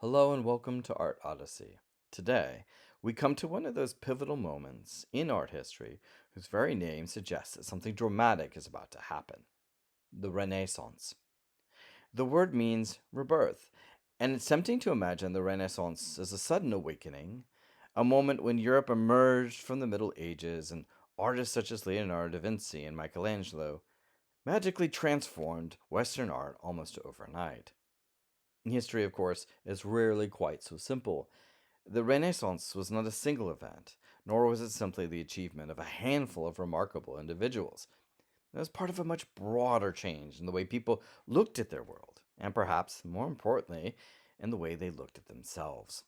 Hello and welcome to Art Odyssey. Today, we come to one of those pivotal moments in art history whose very name suggests that something dramatic is about to happen: the Renaissance. The word means rebirth, and it's tempting to imagine the Renaissance as a sudden awakening, a moment when Europe emerged from the Middle Ages and artists such as Leonardo da Vinci and Michelangelo magically transformed Western art almost overnight. History, of course, is rarely quite so simple. The Renaissance was not a single event, nor was it simply the achievement of a handful of remarkable individuals. It was part of a much broader change in the way people looked at their world, and perhaps, more importantly, in the way they looked at themselves.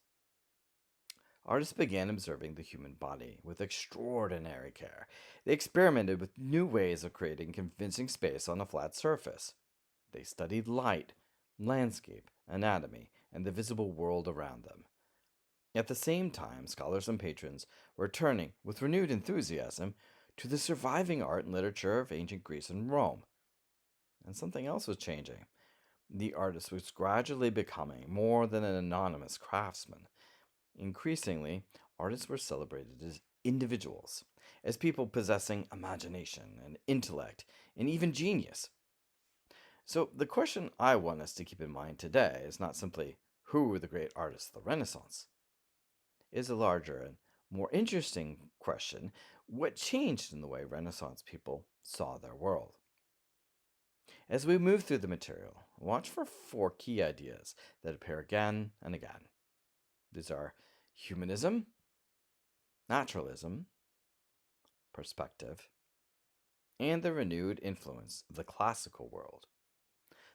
Artists began observing the human body with extraordinary care. They experimented with new ways of creating convincing space on a flat surface. They studied light, landscape, anatomy, and the visible world around them. At the same time, scholars and patrons were turning with renewed enthusiasm to the surviving art and literature of ancient Greece and Rome. And something else was changing. The artist was gradually becoming more than an anonymous craftsman. Increasingly, artists were celebrated as individuals, as people possessing imagination and intellect and even genius. So, the question I want us to keep in mind today is not simply who were the great artists of the Renaissance. It is a larger and more interesting question: what changed in the way Renaissance people saw their world? As we move through the material, watch for four key ideas that appear again and again. These are humanism, naturalism, perspective, and the renewed influence of the classical world.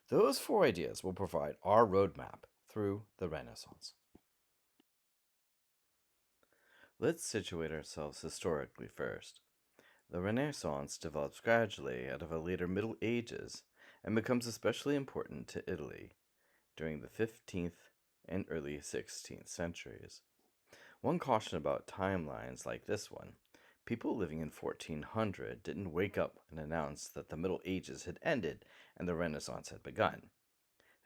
Those four ideas will provide our roadmap through the Renaissance. Let's situate ourselves historically first. The Renaissance develops gradually out of a later Middle Ages and becomes especially important to Italy during the 15th and early 16th centuries. One caution about timelines like this one: people living in 1400 didn't wake up and announce that the Middle Ages had ended and the Renaissance had begun.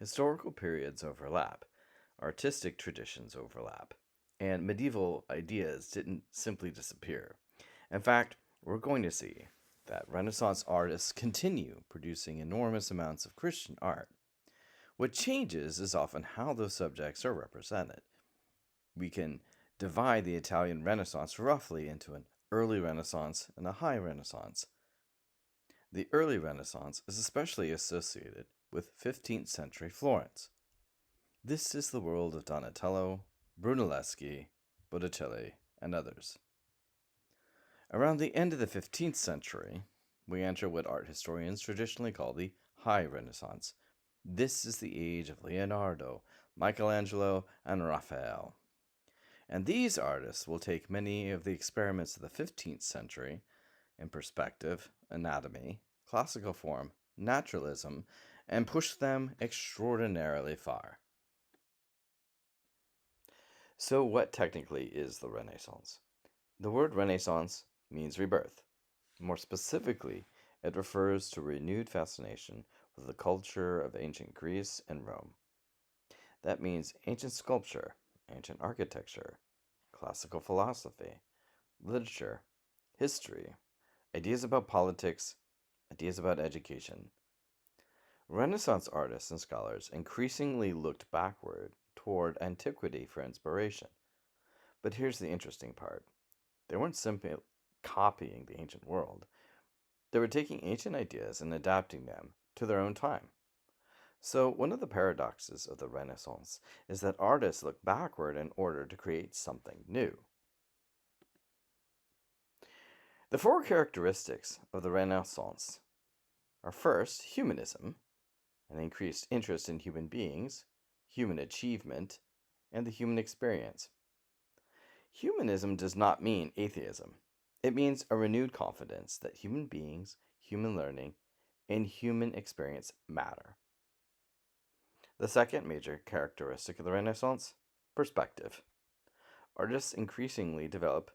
Historical periods overlap, artistic traditions overlap, and medieval ideas didn't simply disappear. In fact, we're going to see that Renaissance artists continue producing enormous amounts of Christian art. What changes is often how those subjects are represented. We can divide the Italian Renaissance roughly into an early Renaissance and a high Renaissance. The early Renaissance is especially associated with 15th century Florence. This is the world of Donatello, Brunelleschi, Botticelli, and others. Around the end of the 15th century, we enter what art historians traditionally call the High Renaissance. This is the age of Leonardo, Michelangelo, and Raphael. And these artists will take many of the experiments of the 15th century in perspective, anatomy, classical form, naturalism, and push them extraordinarily far. So, what technically is the Renaissance? The word Renaissance means rebirth. More specifically, it refers to renewed fascination with the culture of ancient Greece and Rome. That means ancient sculpture, ancient architecture, classical philosophy, literature, history, ideas about politics, ideas about education. Renaissance artists and scholars increasingly looked backward toward antiquity for inspiration. But here's the interesting part: they weren't simply copying the ancient world, they were taking ancient ideas and adapting them to their own time. So, one of the paradoxes of the Renaissance is that artists look backward in order to create something new. The four characteristics of the Renaissance are: first, humanism, an increased interest in human beings, human achievement, and the human experience. Humanism does not mean atheism. It means a renewed confidence that human beings, human learning, and human experience matter. The second major characteristic of the Renaissance: perspective. Artists increasingly develop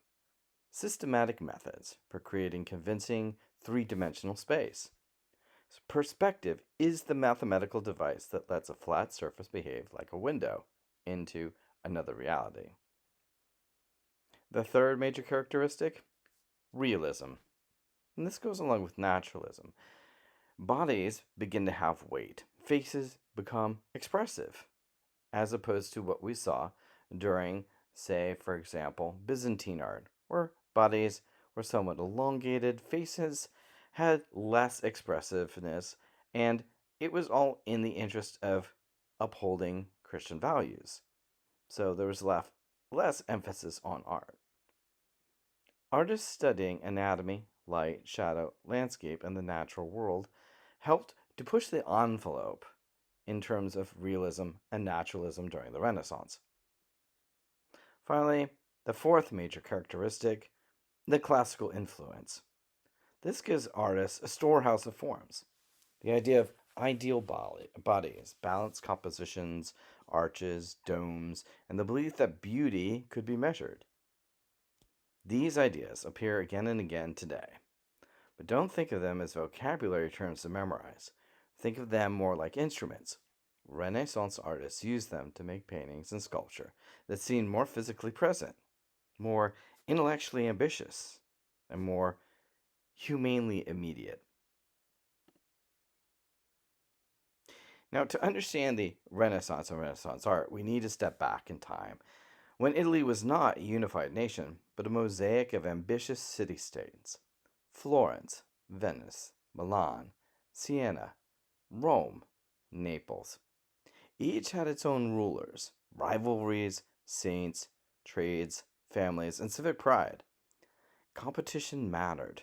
systematic methods for creating convincing three-dimensional space. Perspective is the mathematical device that lets a flat surface behave like a window. into another reality. The third major characteristic, realism. And this goes along with naturalism. Bodies begin to have weight, faces become expressive, as opposed to what we saw during, say, for example, Byzantine art, where bodies were somewhat elongated, faces had less expressiveness, and it was all in the interest of upholding Christian values. So there was less emphasis on art. Artists studying anatomy, light, shadow, landscape, and the natural world helped to push the envelope in terms of realism and naturalism during the Renaissance. Finally, the fourth major characteristic, the classical influence. This gives artists a storehouse of forms. The idea of ideal bodies, balanced compositions, arches, domes, and the belief that beauty could be measured. These ideas appear again and again today, but don't think of them as vocabulary terms to memorize. Think of them more like instruments. Renaissance artists used them to make paintings and sculpture that seemed more physically present, more intellectually ambitious, and more humanely immediate. Now, to understand the Renaissance and Renaissance art, we need to step back in time, when Italy was not a unified nation, but a mosaic of ambitious city states. Florence, Venice, Milan, Siena, Rome, Naples. Each had its own rulers, rivalries, saints, trades, families, and civic pride. Competition mattered.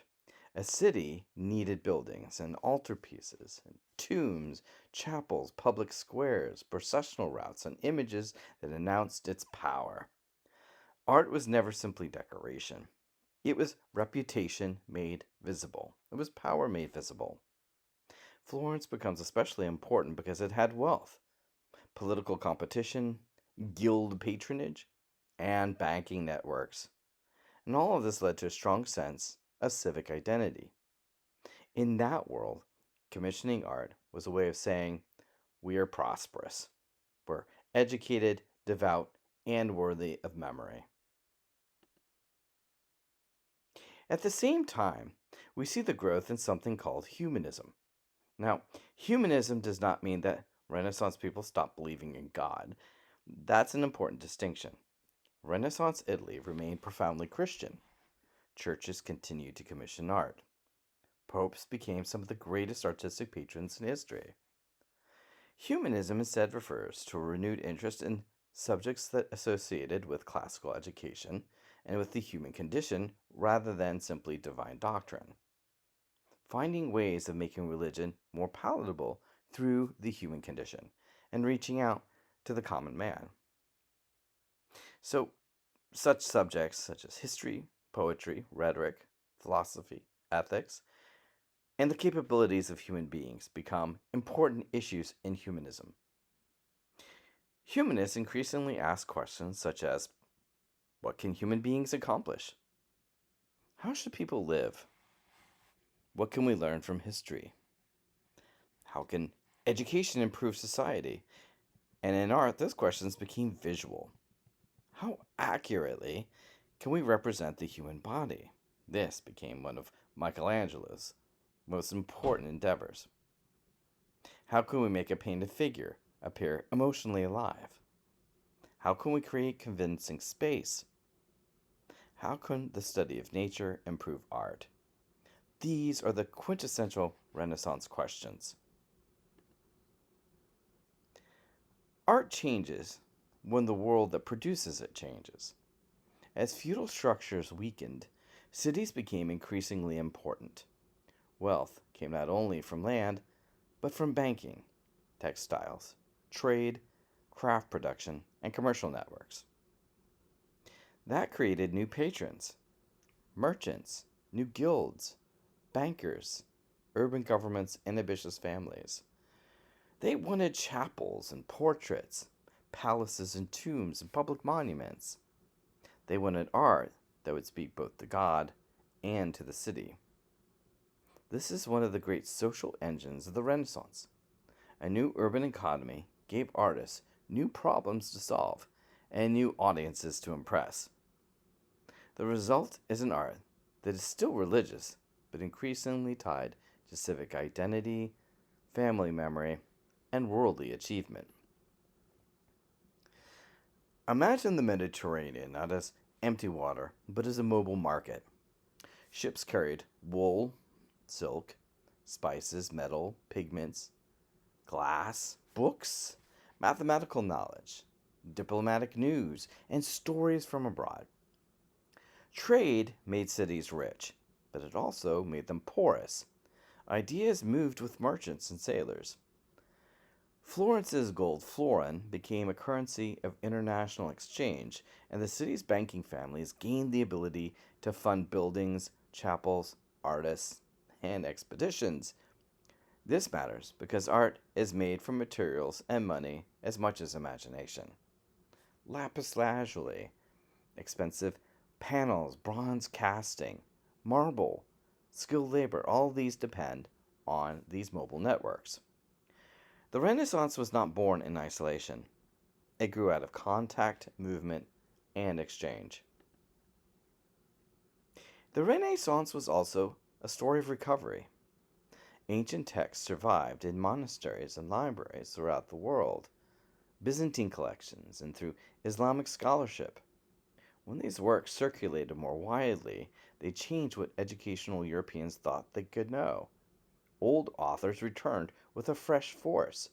A city needed buildings and altarpieces, and tombs, chapels, public squares, processional routes, and images that announced its power. Art was never simply decoration. It was reputation made visible. It was power made visible. Florence becomes especially important because it had wealth, political competition, guild patronage, and banking networks. And all of this led to a strong sense of civic identity. In that world, commissioning art was a way of saying, we are prosperous, we're educated, devout, and worthy of memory. At the same time, we see the growth in something called humanism. Now, humanism does not mean that Renaissance people stopped believing in God. That's an important distinction. Renaissance Italy remained profoundly Christian. Churches continued to commission art. Popes became some of the greatest artistic patrons in history. Humanism instead refers to a renewed interest in subjects that associated with classical education and with the human condition rather than simply divine doctrine. Finding ways of making religion more palatable through the human condition and reaching out to the common man. So, such subjects such as history, poetry, rhetoric, philosophy, ethics, and the capabilities of human beings become important issues in humanism. Humanists increasingly ask questions such as, what can human beings accomplish? How should people live? What can we learn from history? How can education improve society? And in art, those questions became visual. How accurately can we represent the human body? This became one of Michelangelo's most important endeavors. How can we make a painted figure appear emotionally alive? How can we create convincing space? How can the study of nature improve art? These are the quintessential Renaissance questions. Art changes when the world that produces it changes. As feudal structures weakened, cities became increasingly important. Wealth came not only from land, but from banking, textiles, trade, craft production, and commercial networks. That created new patrons, merchants, new guilds, bankers, urban governments, and ambitious families. They wanted chapels and portraits, palaces and tombs and public monuments. They wanted art that would speak both to God and to the city. This is one of the great social engines of the Renaissance. A new urban economy gave artists new problems to solve, and new audiences to impress. The result is an art that is still religious, but increasingly tied to civic identity, family memory, and worldly achievement. Imagine the Mediterranean not as empty water, but as a mobile market. Ships carried wool, silk, spices, metal, pigments, glass, books, mathematical knowledge, diplomatic news, and stories from abroad. Trade made cities rich, but it also made them porous. Ideas moved with merchants and sailors. Florence's gold florin became a currency of international exchange, and the city's banking families gained the ability to fund buildings, chapels, artists, and expeditions. This matters because art is made from materials and money as much as imagination. Lapis lazuli, expensive panels, bronze casting, marble, skilled labor, all these depend on these mobile networks. The Renaissance was not born in isolation. It grew out of contact, movement, and exchange. The Renaissance was also a story of recovery. Ancient texts survived in monasteries and libraries throughout the world, Byzantine collections, and through Islamic scholarship. When these works circulated more widely, they changed what educational Europeans thought they could know. Old authors returned with a fresh force.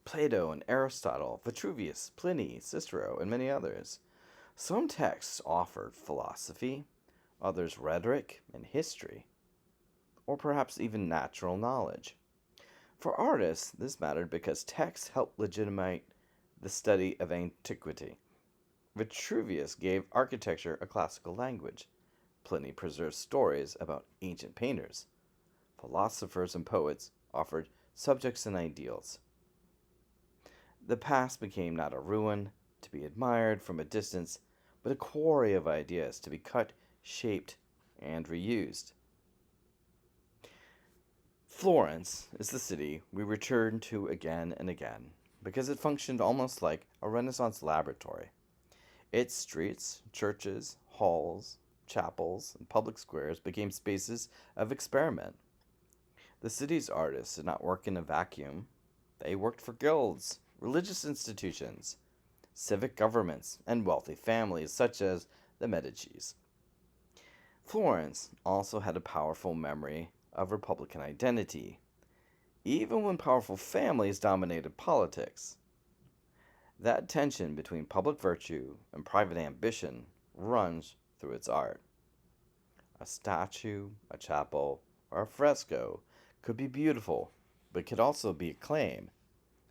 Plato and Aristotle, Vitruvius, Pliny, Cicero, and many others. Some texts offered philosophy, others rhetoric and history, or perhaps even natural knowledge. For artists, this mattered because texts helped legitimate the study of antiquity. Vitruvius gave architecture a classical language. Pliny preserved stories about ancient painters. Philosophers and poets offered subjects and ideals. The past became not a ruin to be admired from a distance, but a quarry of ideas to be cut, shaped, and reused. Florence is the city we return to again and again because it functioned almost like a Renaissance laboratory. Its streets, churches, halls, chapels, and public squares became spaces of experiment. The city's artists did not work in a vacuum. They worked for guilds, religious institutions, civic governments, and wealthy families such as the Medicis. Florence also had a powerful memory of Republican identity, even when powerful families dominated politics. That tension between public virtue and private ambition runs through its art. A statue, a chapel, or a fresco could be beautiful, but could also be a claim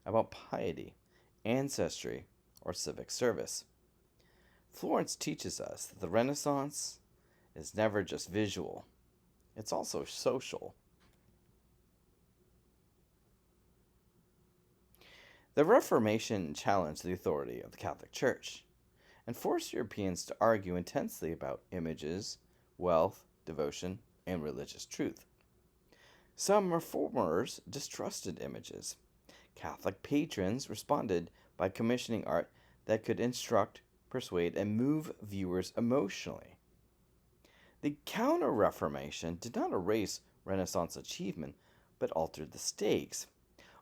about piety, ancestry, or civic service. Florence teaches us that the Renaissance is never just visual, it's also social. The Reformation challenged the authority of the Catholic Church and forced Europeans to argue intensely about images, wealth, devotion, and religious truth. Some reformers distrusted images. Catholic patrons responded by commissioning art that could instruct, persuade, and move viewers emotionally. The Counter Reformation did not erase Renaissance achievement, but altered the stakes.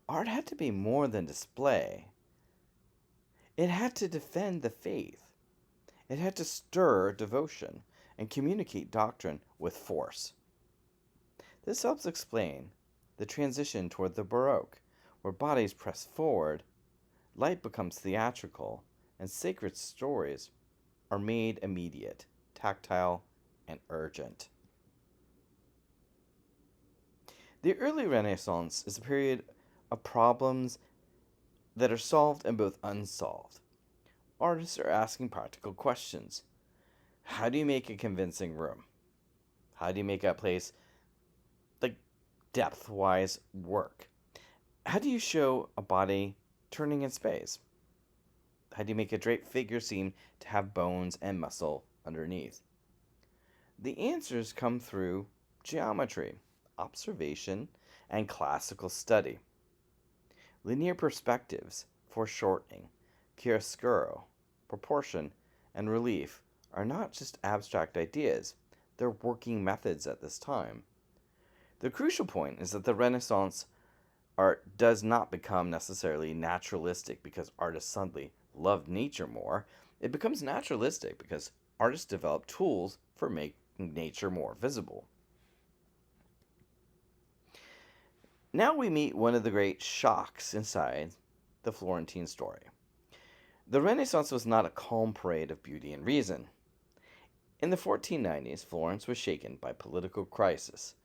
Art had to be more than display. It had to defend the faith. It had to stir devotion and communicate doctrine with force. This helps explain the transition toward the Baroque, where bodies press forward, light becomes theatrical, and sacred stories are made immediate, tactile, and urgent. The early Renaissance is a period of problems that are solved and both unsolved. Artists are asking practical questions. How do you make a convincing room? How do you make a place like depth-wise work? How do you show a body turning in space? How do you make a draped figure seem to have bones and muscle underneath? The answers come through geometry, observation, and classical study. Linear perspectives, foreshortening, chiaroscuro, proportion, and relief are not just abstract ideas, they're working methods at this time. The crucial point is that the Renaissance art does not become necessarily naturalistic because artists suddenly loved nature more. It becomes naturalistic because artists develop tools for making nature more visible. Now we meet one of the great shocks inside the Florentine story. The Renaissance was not a calm parade of beauty and reason. In the 1490s, Florence was shaken by political crisis,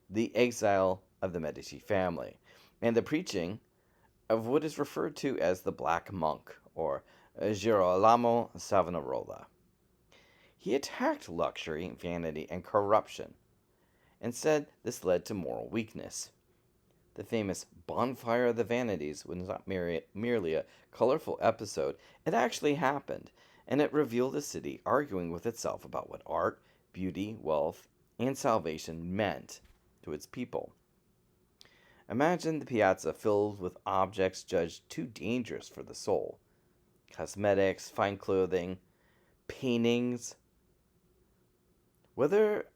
the exile of the Medici family, and the preaching of what is referred to as the Black Monk, or Girolamo Savonarola. He attacked luxury, vanity, and corruption, and said this led to moral weakness. The famous Bonfire of the Vanities was not merely a colorful episode, it actually happened, and it revealed a city arguing with itself about what art, beauty, wealth, and salvation meant to its people. Imagine the piazza filled with objects judged too dangerous for the soul: cosmetics, fine clothing, paintings. Whether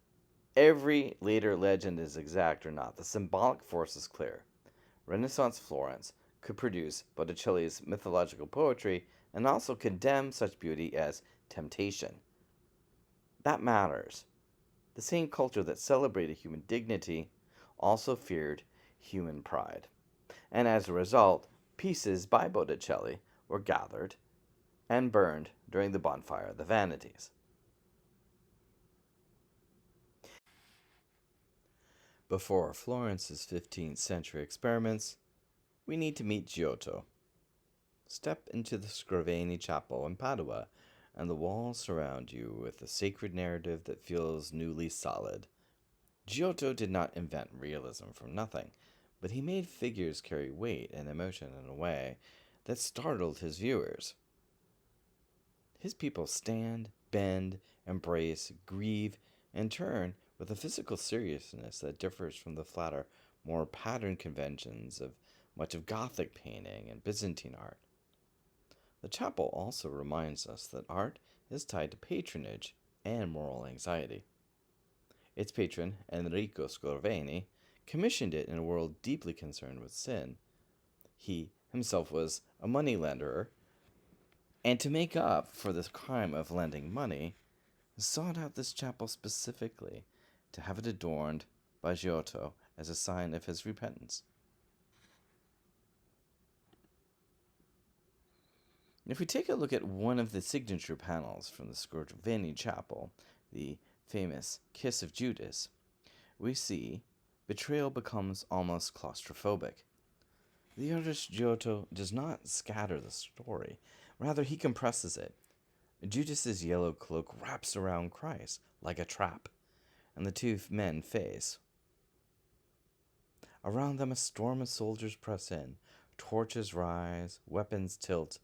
every later legend is exact or not, the symbolic force is clear. Renaissance Florence could produce Botticelli's mythological poetry and also condemn such beauty as temptation. That matters. The same culture that celebrated human dignity also feared human pride. And as a result, pieces by Botticelli were gathered and burned during the Bonfire of the Vanities. Before Florence's 15th century experiments, we need to meet Giotto. Step into the Scrovegni Chapel in Padua, and the walls surround you with a sacred narrative that feels newly solid. Giotto did not invent realism from nothing, but he made figures carry weight and emotion in a way that startled his viewers. His people stand, bend, embrace, grieve, and turn with a physical seriousness that differs from the flatter, more patterned conventions of much of Gothic painting and Byzantine art. The chapel also reminds us that art is tied to patronage and moral anxiety. Its patron, Enrico Scrovegni, commissioned it in a world deeply concerned with sin. He himself was a moneylenderer, and to make up for this crime of lending money, sought out this chapel specifically to have it adorned by Giotto as a sign of his repentance. If we take a look at one of the signature panels from the Scrovegni chapel, the famous Kiss of Judas, we see betrayal becomes almost claustrophobic. The artist Giotto does not scatter the story, rather he compresses it. Judas's yellow cloak wraps around Christ like a trap, and the two men face. Around them a storm of soldiers press in, torches rise, weapons tilt,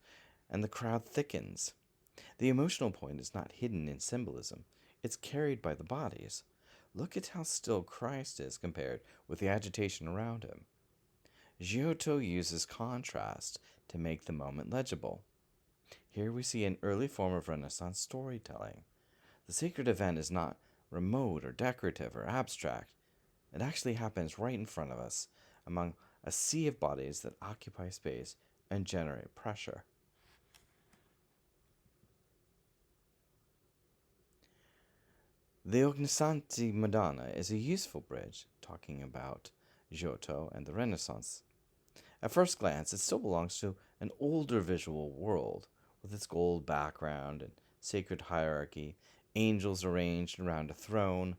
and the crowd thickens. The emotional point is not hidden in symbolism, it's carried by the bodies. Look at how still Christ is compared with the agitation around him. Giotto uses contrast to make the moment legible. Here we see an early form of Renaissance storytelling. The sacred event is not remote or decorative or abstract. It actually happens right in front of us, among a sea of bodies that occupy space and generate pressure. The Ognissanti Madonna is a useful bridge talking about Giotto and the Renaissance. At first glance, it still belongs to an older visual world, with its gold background and sacred hierarchy, angels arranged around a throne,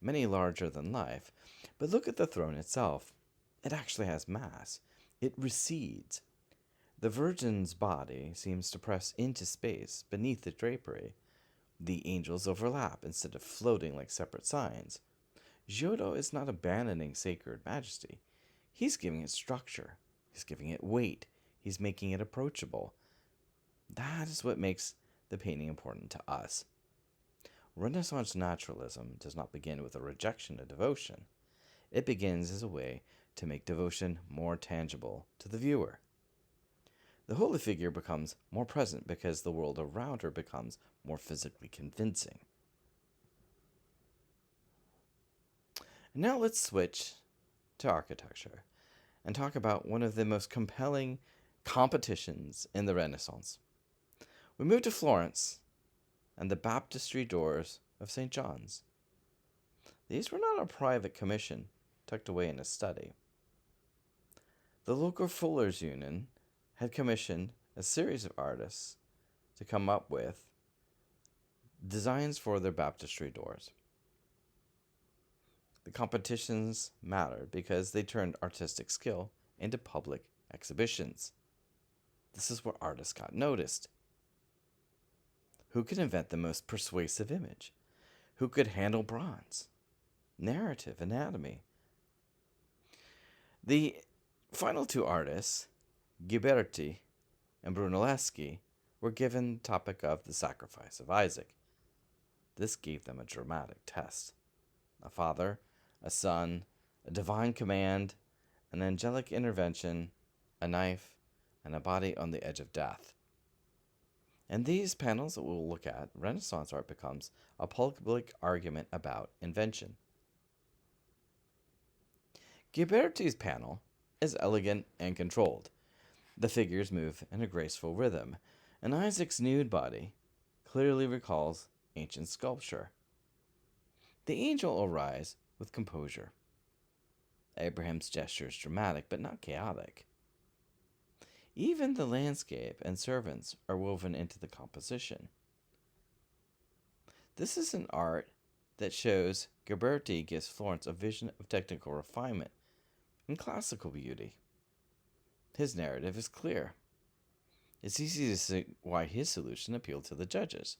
many larger than life. But look at the throne itself. It actually has mass. It recedes. The Virgin's body seems to press into space beneath the drapery. The angels overlap instead of floating like separate signs. Giotto is not abandoning sacred majesty. He's giving it structure. He's giving it weight. He's making it approachable. That is what makes the painting important to us. Renaissance naturalism does not begin with a rejection of devotion. It begins as a way to make devotion more tangible to the viewer. The holy figure becomes more present because the world around her becomes more physically convincing. Now let's switch to architecture and talk about one of the most compelling competitions in the Renaissance. We move to Florence and the baptistry doors of St. John's. These were not a private commission tucked away in a study. The local Fullers Union had commissioned a series of artists to come up with designs for their baptistry doors. The competitions mattered because they turned artistic skill into public exhibitions. This is where artists got noticed. Who could invent the most persuasive image? Who could handle bronze, narrative, anatomy? The final two artists, Ghiberti and Brunelleschi, were given the topic of the sacrifice of Isaac. This gave them a dramatic test. A father, a son, a divine command, an angelic intervention, a knife, and a body on the edge of death. In these panels that we'll look at, Renaissance art becomes a public argument about invention. Ghiberti's panel is elegant and controlled. The figures move in a graceful rhythm, and Isaac's nude body clearly recalls ancient sculpture. The angel will rise with composure. Abraham's gesture is dramatic but not chaotic. Even the landscape and servants are woven into the composition. This is an art that shows Ghiberti gives Florence a vision of technical refinement and classical beauty. His narrative is clear. It's easy to see why his solution appealed to the judges.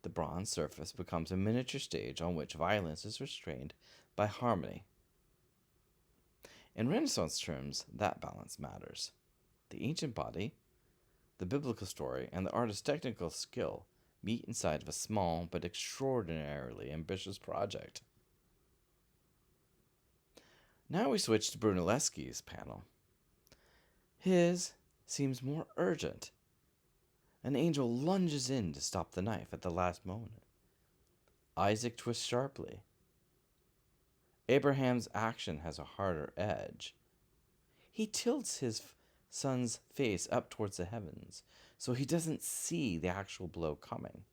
The bronze surface becomes a miniature stage on which violence is restrained by harmony. In Renaissance terms, that balance matters. The ancient body, the biblical story, and the artist's technical skill meet inside of a small but extraordinarily ambitious project. Now we switch to Brunelleschi's panel. His seems more urgent. An angel lunges in to stop the knife at the last moment. Isaac twists sharply. Abraham's action has a harder edge. He tilts his son's face up towards the heavens so he doesn't see the actual blow coming.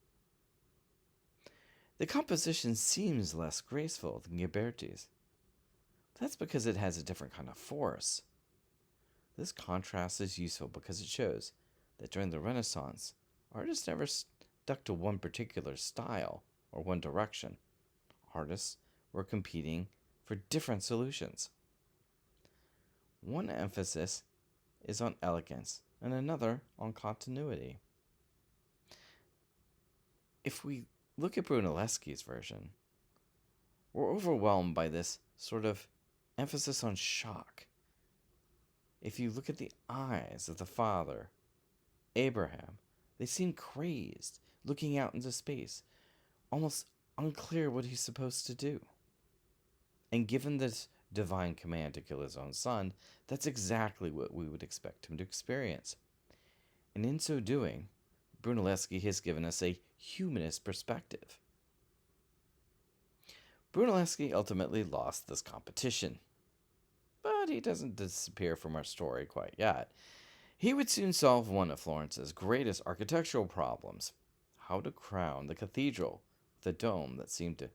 The composition seems less graceful than Ghiberti's. That's because it has a different kind of force. This contrast is useful because it shows that during the Renaissance, artists never stuck to one particular style or one direction. Artists were competing for different solutions. One emphasis is on elegance and another on continuity. If we look at Brunelleschi's version, we're overwhelmed by this sort of emphasis on shock. If you look at the eyes of the father, Abraham, they seem crazed, looking out into space, almost unclear what he's supposed to do. And given this divine command to kill his own son, that's exactly what we would expect him to experience. And in so doing, Brunelleschi has given us a humanist perspective. Brunelleschi ultimately lost this competition, but he doesn't disappear from our story quite yet. He would soon solve one of Florence's greatest architectural problems: how to crown the cathedral with a dome that seemed to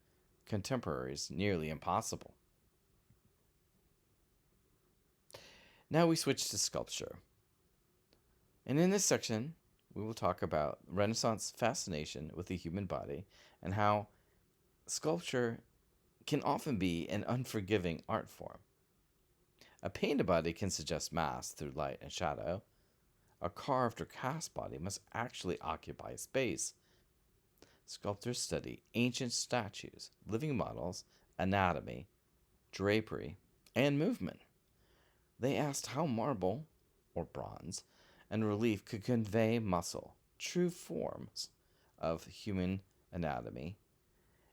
contemporaries nearly impossible. Now we switch to sculpture. And in this section, we will talk about Renaissance fascination with the human body and how sculpture can often be an unforgiving art form. A painted body can suggest mass through light and shadow. A carved or cast body must actually occupy space. Sculptors study ancient statues, living models, anatomy, drapery, and movement. They asked how marble, or bronze, and relief could convey muscle, true forms of human anatomy,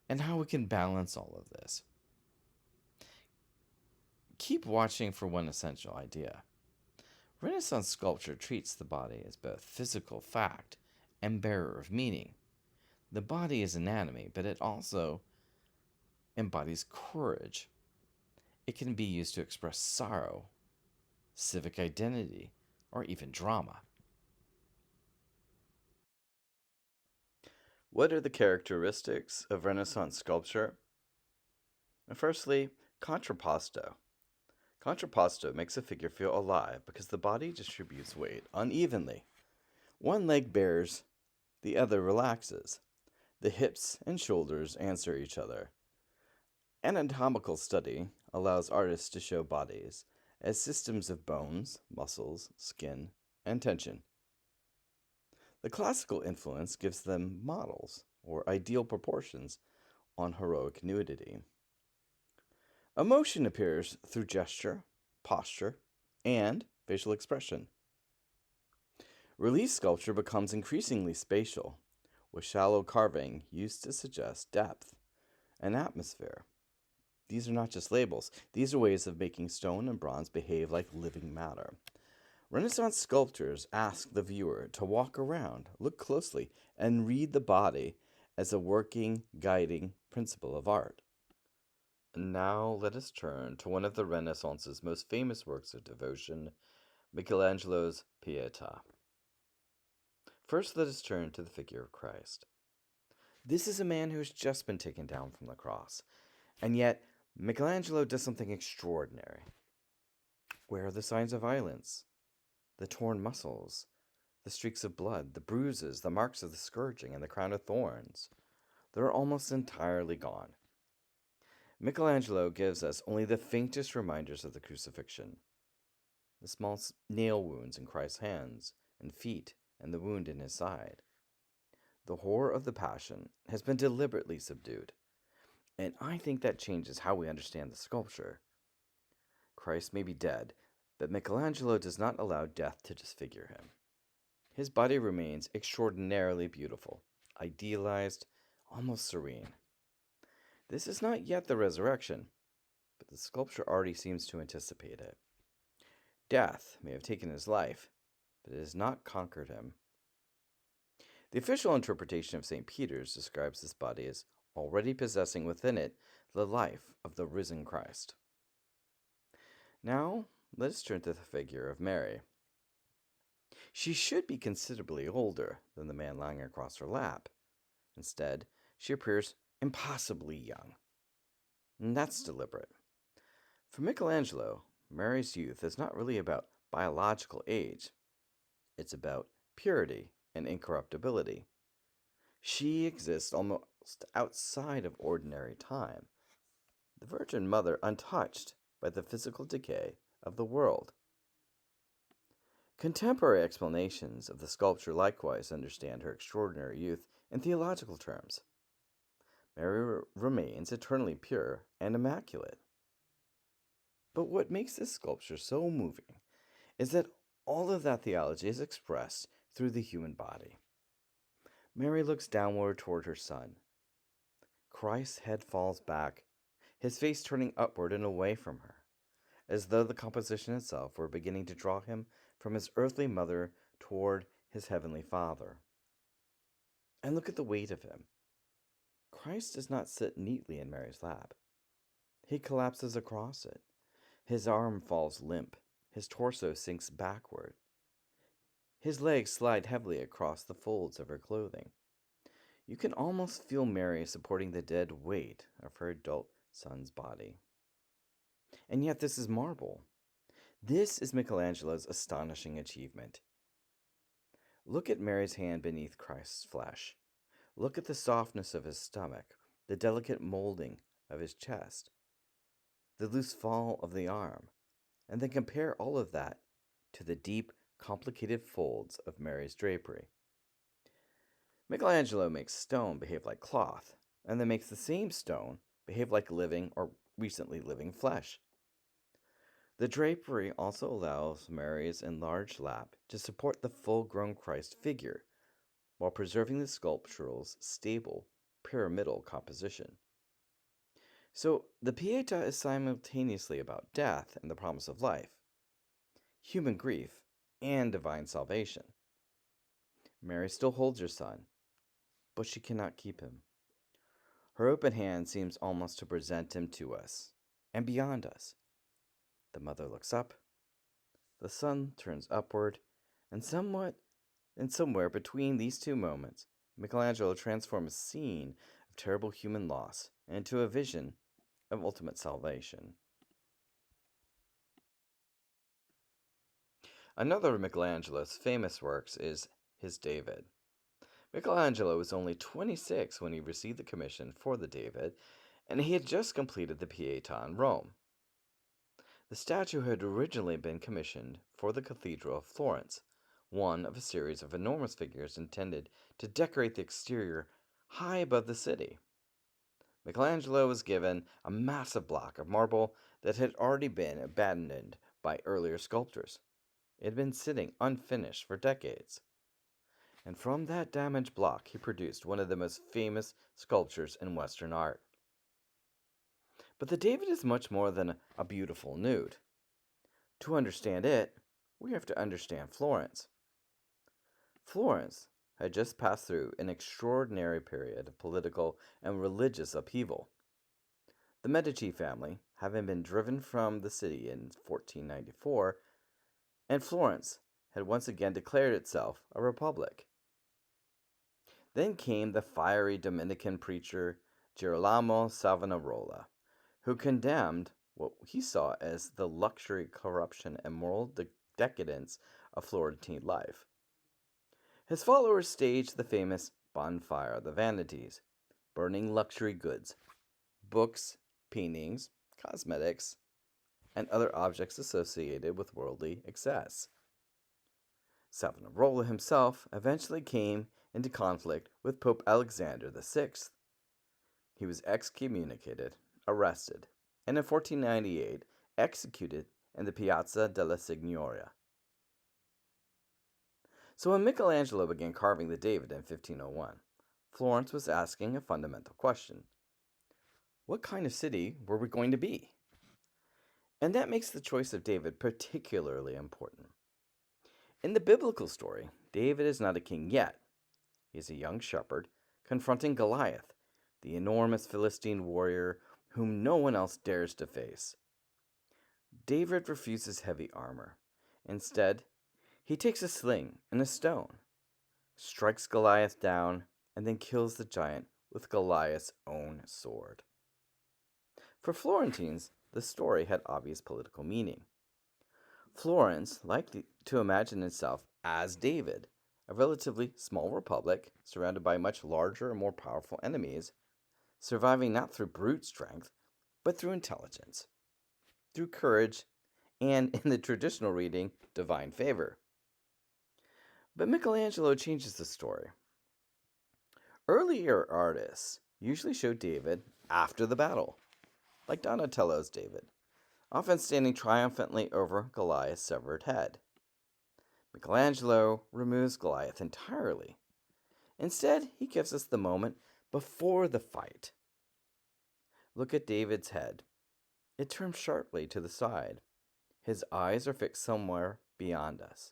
and how we can balance all of this. Keep watching for one essential idea. Renaissance sculpture treats the body as both physical fact and bearer of meaning. The body is anatomy, but it also embodies courage. It can be used to express sorrow, civic identity, or even drama. What are the characteristics of Renaissance sculpture? Firstly, contrapposto. Contrapposto makes a figure feel alive because the body distributes weight unevenly. One leg bears, the other relaxes. The hips and shoulders answer each other. Anatomical study allows artists to show bodies as systems of bones, muscles, skin, and tension. The classical influence gives them models, or ideal proportions, on heroic nudity. Emotion appears through gesture, posture, and facial expression. Relief sculpture becomes increasingly spatial, with shallow carving used to suggest depth and atmosphere. These are not just labels, these are ways of making stone and bronze behave like living matter. Renaissance sculptors ask the viewer to walk around, look closely, and read the body as a working, guiding principle of art. Now let us turn to one of the Renaissance's most famous works of devotion, Michelangelo's Pietà. First, let us turn to the figure of Christ. This is a man who has just been taken down from the cross, and yet Michelangelo does something extraordinary. Where are the signs of violence? The torn muscles, the streaks of blood, the bruises, the marks of the scourging, and the crown of thorns. They're almost entirely gone. Michelangelo gives us only the faintest reminders of the crucifixion. The small nail wounds in Christ's hands and feet, and the wound in his side. The horror of the Passion has been deliberately subdued, and I think that changes how we understand the sculpture. Christ may be dead, but Michelangelo does not allow death to disfigure him. His body remains extraordinarily beautiful, idealized, almost serene. This is not yet the resurrection, but the sculpture already seems to anticipate it. Death may have taken his life, but it has not conquered him. The official interpretation of St. Peter's describes this body as already possessing within it the life of the risen Christ. Now, let us turn to the figure of Mary. She should be considerably older than the man lying across her lap. Instead, she appears impossibly young. And that's deliberate. For Michelangelo, Mary's youth is not really about biological age. It's about purity and incorruptibility. She exists almost outside of ordinary time, the Virgin Mother untouched by the physical decay of the world. Contemporary explanations of the sculpture likewise understand her extraordinary youth in theological terms. Mary remains eternally pure and immaculate. But what makes this sculpture so moving is that all of that theology is expressed through the human body. Mary looks downward toward her Son. Christ's head falls back, his face turning upward and away from her, as though the composition itself were beginning to draw him from his earthly mother toward his heavenly Father. And look at the weight of him. Christ does not sit neatly in Mary's lap. He collapses across it. His arm falls limp. His torso sinks backward. His legs slide heavily across the folds of her clothing. You can almost feel Mary supporting the dead weight of her adult son's body. And yet this is marble. This is Michelangelo's astonishing achievement. Look at Mary's hand beneath Christ's flesh. Look at the softness of his stomach, the delicate molding of his chest, the loose fall of the arm, and then compare all of that to the deep, complicated folds of Mary's drapery. Michelangelo makes stone behave like cloth, and then makes the same stone behave like living or recently living flesh. The drapery also allows Mary's enlarged lap to support the full-grown Christ figure, while preserving the sculpture's stable, pyramidal composition. So, the Pietà is simultaneously about death and the promise of life, human grief and divine salvation. Mary still holds her son, but she cannot keep him. Her open hand seems almost to present him to us and beyond us. The mother looks up, the son turns upward, and somewhere between these two moments, Michelangelo transforms a scene of terrible human loss into a vision of ultimate salvation. Another of Michelangelo's famous works is his David. Michelangelo was only 26 when he received the commission for the David, and he had just completed the Pietà in Rome. The statue had originally been commissioned for the Cathedral of Florence, one of a series of enormous figures intended to decorate the exterior high above the city. Michelangelo was given a massive block of marble that had already been abandoned by earlier sculptors. It had been sitting unfinished for decades. And from that damaged block, he produced one of the most famous sculptures in Western art. But the David is much more than a beautiful nude. To understand it, we have to understand Florence. Florence had just passed through an extraordinary period of political and religious upheaval. The Medici family, having been driven from the city in 1494, and Florence had once again declared itself a republic. Then came the fiery Dominican preacher Girolamo Savonarola, who condemned what he saw as the luxury, corruption, and moral decadence of Florentine life. His followers staged the famous Bonfire of the Vanities, burning luxury goods, books, paintings, cosmetics, and other objects associated with worldly excess. Savonarola himself eventually came into conflict with Pope Alexander VI. He was excommunicated, arrested, and in 1498 executed in the Piazza della Signoria. So when Michelangelo began carving the David in 1501, Florence was asking a fundamental question. What kind of city were we going to be? And that makes the choice of David particularly important. In the biblical story, David is not a king yet. He is a young shepherd confronting Goliath, the enormous Philistine warrior whom no one else dares to face. David refuses heavy armor. Instead, he takes a sling and a stone, strikes Goliath down, and then kills the giant with Goliath's own sword. For Florentines, the story had obvious political meaning. Florence liked to imagine itself as David, a relatively small republic surrounded by much larger and more powerful enemies, surviving not through brute strength, but through intelligence, through courage, and, in the traditional reading, divine favor. But Michelangelo changes the story. Earlier artists usually show David after the battle, like Donatello's David, often standing triumphantly over Goliath's severed head. Michelangelo removes Goliath entirely. Instead, he gives us the moment before the fight. Look at David's head. It turns sharply to the side. His eyes are fixed somewhere beyond us.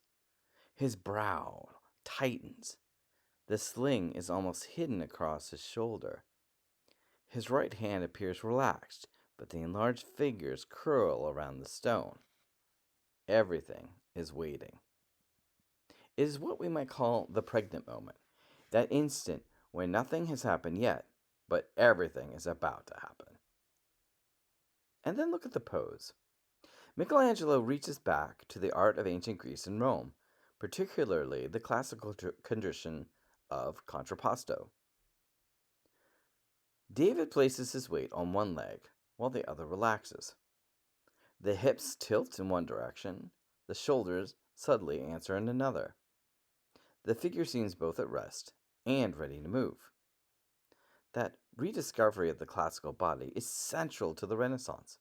His brow tightens. The sling is almost hidden across his shoulder. His right hand appears relaxed, but the enlarged fingers curl around the stone. Everything is waiting. It is what we might call the pregnant moment, that instant when nothing has happened yet, but everything is about to happen. And then look at the pose. Michelangelo reaches back to the art of ancient Greece and Rome, particularly the classical tradition of contrapposto. David places his weight on one leg while the other relaxes. The hips tilt in one direction, the shoulders subtly answer in another. The figure seems both at rest and ready to move. That rediscovery of the classical body is central to the Renaissance.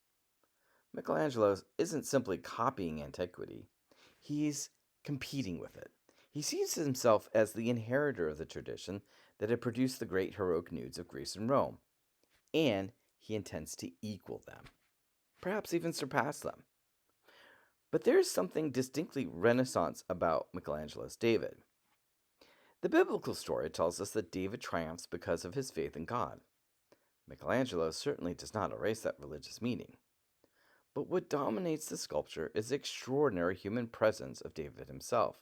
Michelangelo isn't simply copying antiquity, he's competing with it. He sees himself as the inheritor of the tradition that had produced the great heroic nudes of Greece and Rome, and he intends to equal them, perhaps even surpass them. But there is something distinctly Renaissance about Michelangelo's David. The biblical story tells us that David triumphs because of his faith in God. Michelangelo certainly does not erase that religious meaning. But what dominates the sculpture is the extraordinary human presence of David himself.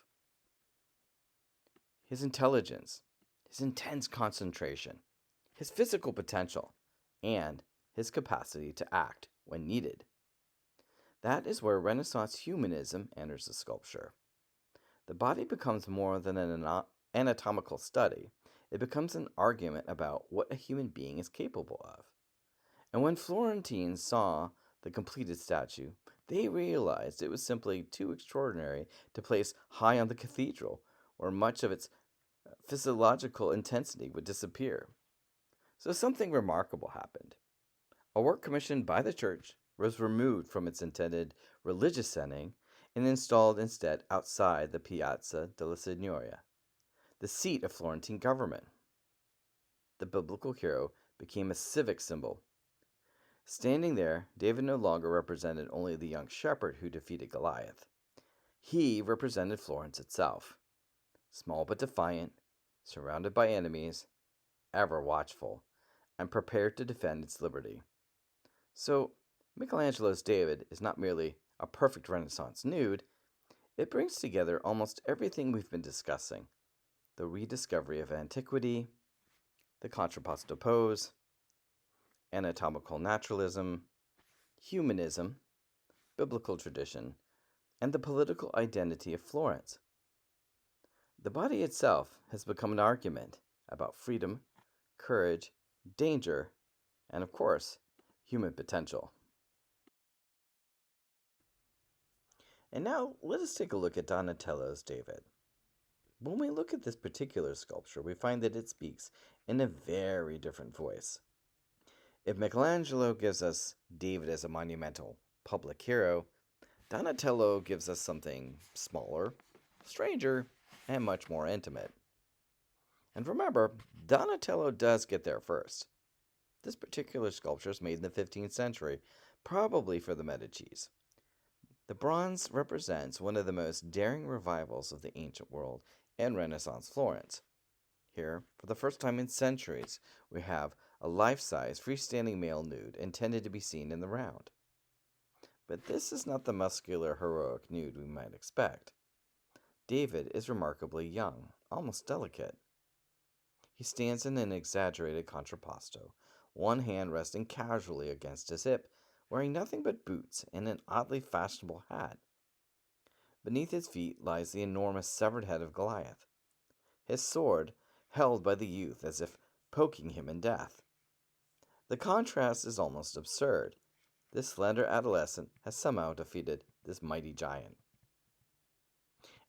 His intelligence, his intense concentration, his physical potential, and his capacity to act when needed. That is where Renaissance humanism enters the sculpture. The body becomes more than an anatomical study, it becomes an argument about what a human being is capable of. And when Florentines saw the completed statue, they realized it was simply too extraordinary to place high on the cathedral, where much of its physiological intensity would disappear. So something remarkable happened. A work commissioned by the church was removed from its intended religious setting and installed instead outside the Piazza della Signoria, the seat of Florentine government. The biblical hero became a civic symbol. Standing there, David no longer represented only the young shepherd who defeated Goliath. He represented Florence itself, small but defiant, surrounded by enemies, ever watchful, and prepared to defend its liberty. So, Michelangelo's David is not merely a perfect Renaissance nude, it brings together almost everything we've been discussing: the rediscovery of antiquity, the contrapposto pose, anatomical naturalism, humanism, biblical tradition, and the political identity of Florence. The body itself has become an argument about freedom, courage, danger, and of course, human potential. And now let us take a look at Donatello's David. When we look at this particular sculpture, we find that it speaks in a very different voice. If Michelangelo gives us David as a monumental public hero, Donatello gives us something smaller, stranger, and much more intimate. And remember, Donatello does get there first. This particular sculpture is made in the 15th century, probably for the Medicis. The bronze represents one of the most daring revivals of the ancient world and Renaissance Florence. Here, for the first time in centuries, we have a life-size freestanding male nude intended to be seen in the round. But this is not the muscular, heroic nude we might expect. David is remarkably young, almost delicate. He stands in an exaggerated contrapposto, one hand resting casually against his hip, wearing nothing but boots and an oddly fashionable hat. Beneath his feet lies the enormous severed head of Goliath, his sword held by the youth as if poking him in death. The contrast is almost absurd. This slender adolescent has somehow defeated this mighty giant.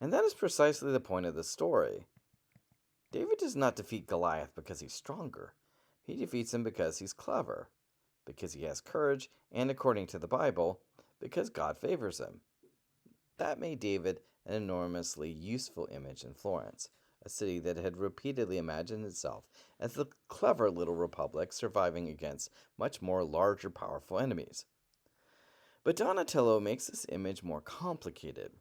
And that is precisely the point of the story. David does not defeat Goliath because he's stronger. He defeats him because he's clever, because he has courage, and according to the Bible, because God favors him. That made David an enormously useful image in Florence, a city that had repeatedly imagined itself as the clever little republic surviving against much more larger, powerful enemies. But Donatello makes this image more complicated.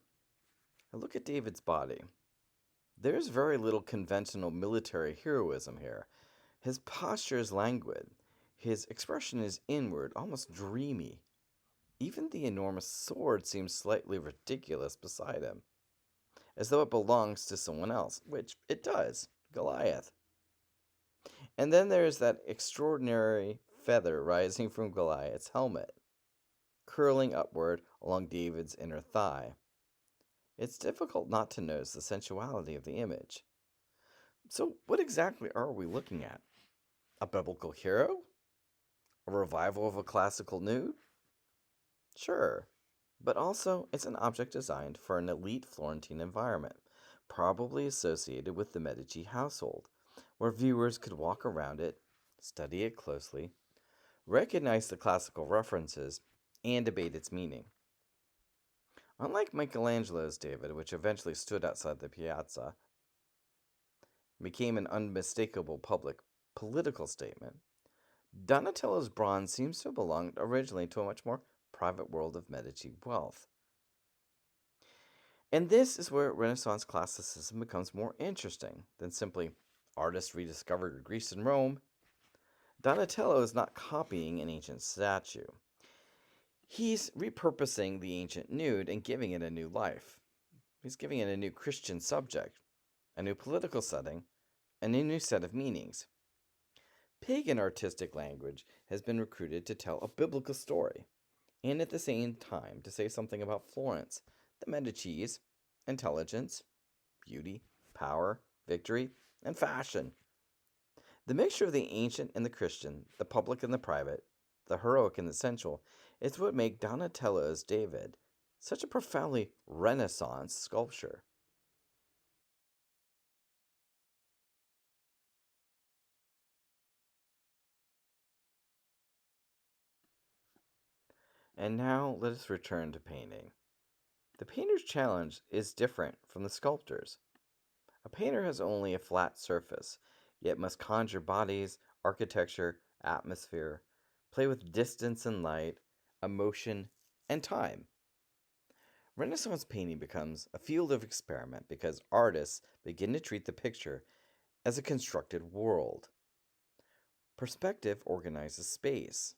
Now look at David's body. There's very little conventional military heroism here. His posture is languid. His expression is inward, almost dreamy. Even the enormous sword seems slightly ridiculous beside him, as though it belongs to someone else, which it does, Goliath. And then there's that extraordinary feather rising from Goliath's helmet, curling upward along David's inner thigh. It's difficult not to notice the sensuality of the image. So, what exactly are we looking at? A biblical hero? A revival of a classical nude? Sure, but also it's an object designed for an elite Florentine environment, probably associated with the Medici household, where viewers could walk around it, study it closely, recognize the classical references, and debate its meaning. Unlike Michelangelo's David, which eventually stood outside the piazza, became an unmistakable public political statement, Donatello's bronze seems to have belonged originally to a much more private world of Medici wealth. And this is where Renaissance classicism becomes more interesting than simply artists rediscovered Greece and Rome. Donatello is not copying an ancient statue. He's repurposing the ancient nude and giving it a new life. He's giving it a new Christian subject, a new political setting, and a new set of meanings. Pagan artistic language has been recruited to tell a biblical story, and at the same time to say something about Florence, the Medicis, intelligence, beauty, power, victory, and fashion. The mixture of the ancient and the Christian, the public and the private, the heroic and the sensual, is what make Donatello's David such a profoundly Renaissance sculpture. And now let us return to painting. The painter's challenge is different from the sculptor's. A painter has only a flat surface, yet must conjure bodies, architecture, atmosphere, play with distance and light, emotion, and time. Renaissance painting becomes a field of experiment because artists begin to treat the picture as a constructed world. Perspective organizes space,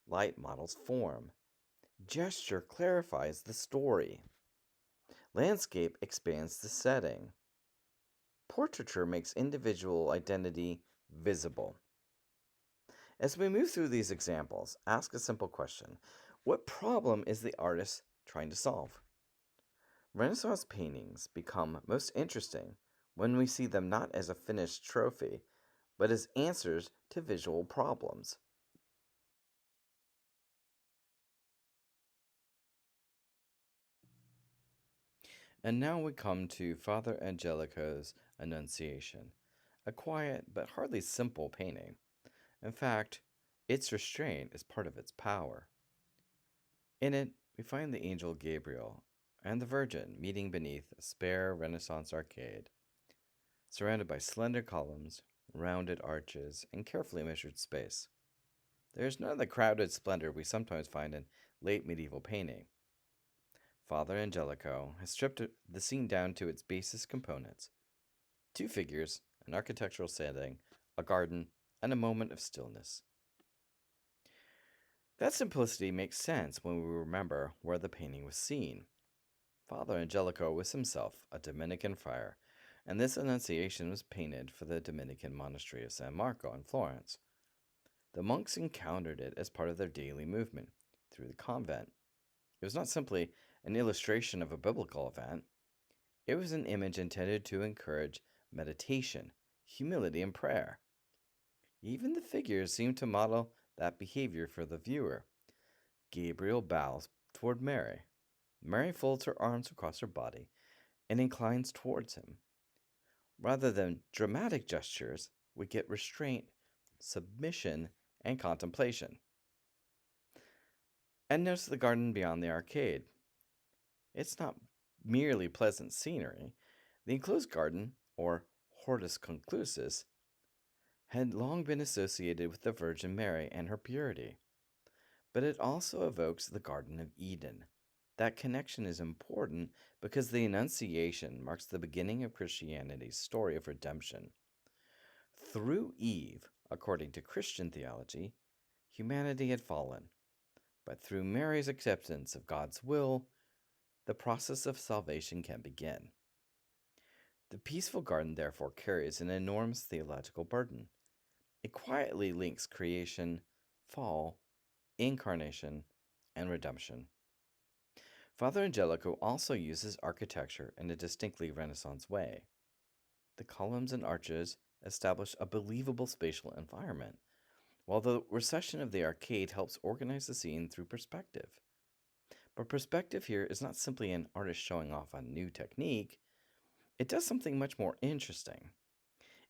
light models form, gesture clarifies the story, landscape expands the setting, portraiture makes individual identity visible. As we move through these examples, ask a simple question: what problem is the artist trying to solve? Renaissance paintings become most interesting when we see them not as a finished trophy, but as answers to visual problems. And now we come to Father Angelico's Annunciation, a quiet but hardly simple painting. In fact, its restraint is part of its power. In it, we find the angel Gabriel and the Virgin meeting beneath a spare Renaissance arcade, surrounded by slender columns, rounded arches, and carefully measured space. There is none of the crowded splendor we sometimes find in late medieval painting. Father Angelico has stripped the scene down to its basest components: two figures, an architectural setting, a garden, and a moment of stillness. That simplicity makes sense when we remember where the painting was seen. Father Angelico was himself a Dominican friar, and this Annunciation was painted for the Dominican monastery of San Marco in Florence. The monks encountered it as part of their daily movement through the convent. It was not simply an illustration of a biblical event, it was an image intended to encourage meditation, humility, and prayer. Even the figures seem to model that behavior for the viewer. Gabriel bows toward Mary. Mary folds her arms across her body and inclines towards him. Rather than dramatic gestures, we get restraint, submission, and contemplation. And notice the garden beyond the arcade. It's not merely pleasant scenery. The enclosed garden, or hortus conclusus, had long been associated with the Virgin Mary and her purity, but it also evokes the Garden of Eden. That connection is important because the Annunciation marks the beginning of Christianity's story of redemption. Through Eve, according to Christian theology, humanity had fallen, but through Mary's acceptance of God's will, the process of salvation can begin. The peaceful garden, therefore, carries an enormous theological burden. It quietly links creation, fall, incarnation, and redemption. Father Angelico also uses architecture in a distinctly Renaissance way. The columns and arches establish a believable spatial environment, while the recession of the arcade helps organize the scene through perspective. But perspective here is not simply an artist showing off a new technique, it does something much more interesting.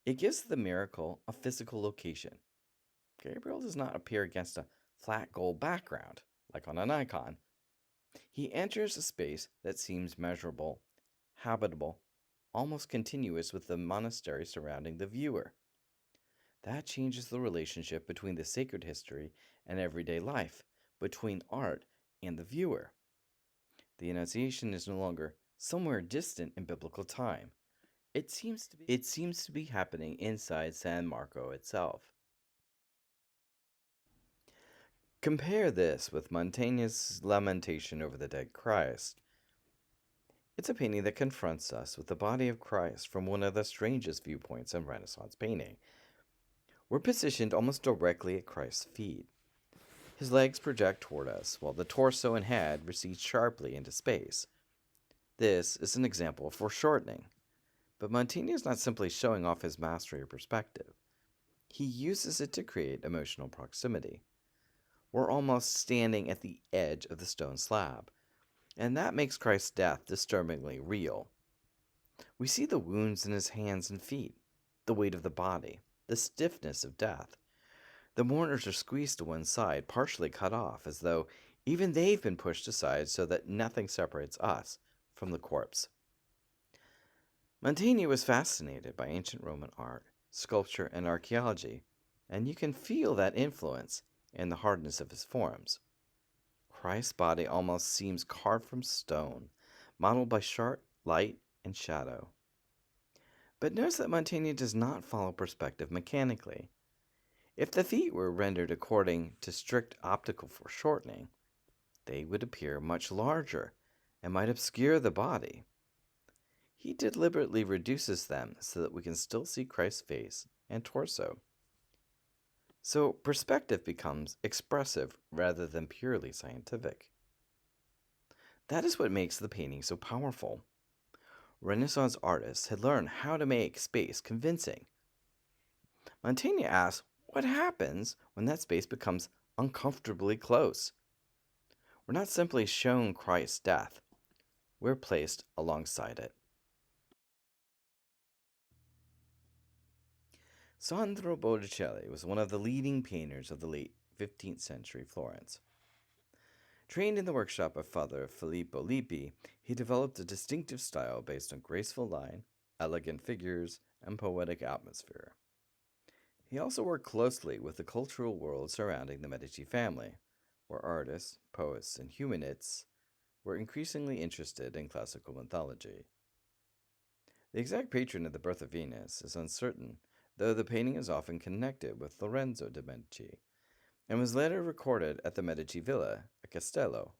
It gives the miracle a physical location. Gabriel does not appear against a flat gold background, like on an icon. He enters a space that seems measurable, habitable, almost continuous with the monastery surrounding the viewer. That changes the relationship between the sacred history and everyday life, between art and the viewer. The Annunciation is no longer somewhere distant in biblical time. It seems to be happening inside San Marco itself. Compare this with Mantegna's Lamentation over the Dead Christ. It's a painting that confronts us with the body of Christ from one of the strangest viewpoints in Renaissance painting. We're positioned almost directly at Christ's feet. His legs project toward us, while the torso and head recede sharply into space. This is an example of foreshortening, but Mantegna is not simply showing off his mastery of perspective. He uses it to create emotional proximity. We're almost standing at the edge of the stone slab, and that makes Christ's death disturbingly real. We see the wounds in his hands and feet, the weight of the body, the stiffness of death. The mourners are squeezed to one side, partially cut off, as though even they've been pushed aside so that nothing separates us from the corpse. Mantegna was fascinated by ancient Roman art, sculpture, and archaeology, and you can feel that influence in the hardness of his forms. Christ's body almost seems carved from stone, modeled by sharp light and shadow. But notice that Mantegna does not follow perspective mechanically. If the feet were rendered according to strict optical foreshortening, they would appear much larger and might obscure the body. He deliberately reduces them so that we can still see Christ's face and torso. So perspective becomes expressive rather than purely scientific. That is what makes the painting so powerful. Renaissance artists had learned how to make space convincing. Mantegna asks, what happens when that space becomes uncomfortably close? We're not simply shown Christ's death, we're placed alongside it. Sandro Botticelli was one of the leading painters of the late 15th century Florence. Trained in the workshop of Father Filippo Lippi, he developed a distinctive style based on graceful line, elegant figures, and poetic atmosphere. He also worked closely with the cultural world surrounding the Medici family, where artists, poets, and humanists were increasingly interested in classical mythology. The exact patron of the birth of Venus is uncertain, though the painting is often connected with Lorenzo de' Medici, and was later recorded at the Medici Villa at Castello.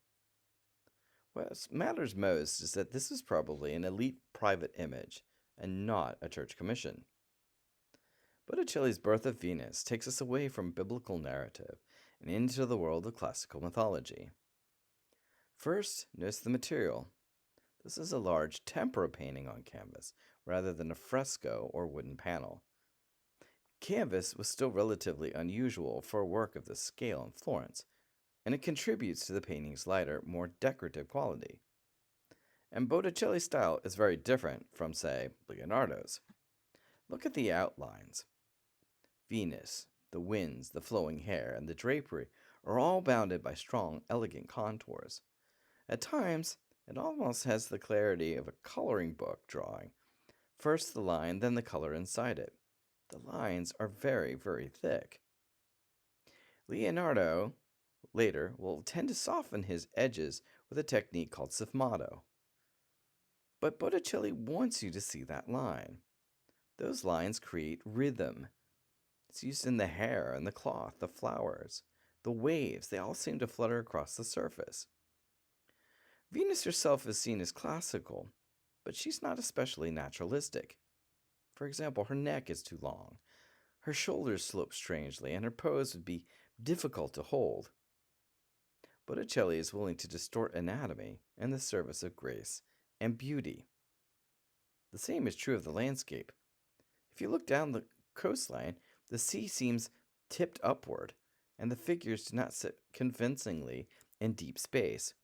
What matters most is that this is probably an elite private image and not a church commission. Botticelli's Birth of Venus takes us away from biblical narrative and into the world of classical mythology. First, notice the material. This is a large tempera painting on canvas, rather than a fresco or wooden panel. Canvas was still relatively unusual for a work of this scale in Florence, and it contributes to the painting's lighter, more decorative quality. And Botticelli's style is very different from, say, Leonardo's. Look at the outlines. Venus, the winds, the flowing hair, and the drapery are all bounded by strong, elegant contours. At times, it almost has the clarity of a coloring book drawing. First the line, then the color inside it. The lines are very, very thick. Leonardo, later, will tend to soften his edges with a technique called sfumato. But Botticelli wants you to see that line. Those lines create rhythm. It's used in the hair and the cloth, the flowers, the waves. They all seem to flutter across the surface. Venus herself is seen as classical, but she's not especially naturalistic. For example, her neck is too long, her shoulders slope strangely, and her pose would be difficult to hold. Botticelli is willing to distort anatomy in the service of grace and beauty. The same is true of the landscape. If you look down the coastline, the sea seems tipped upward, and the figures do not sit convincingly in deep space.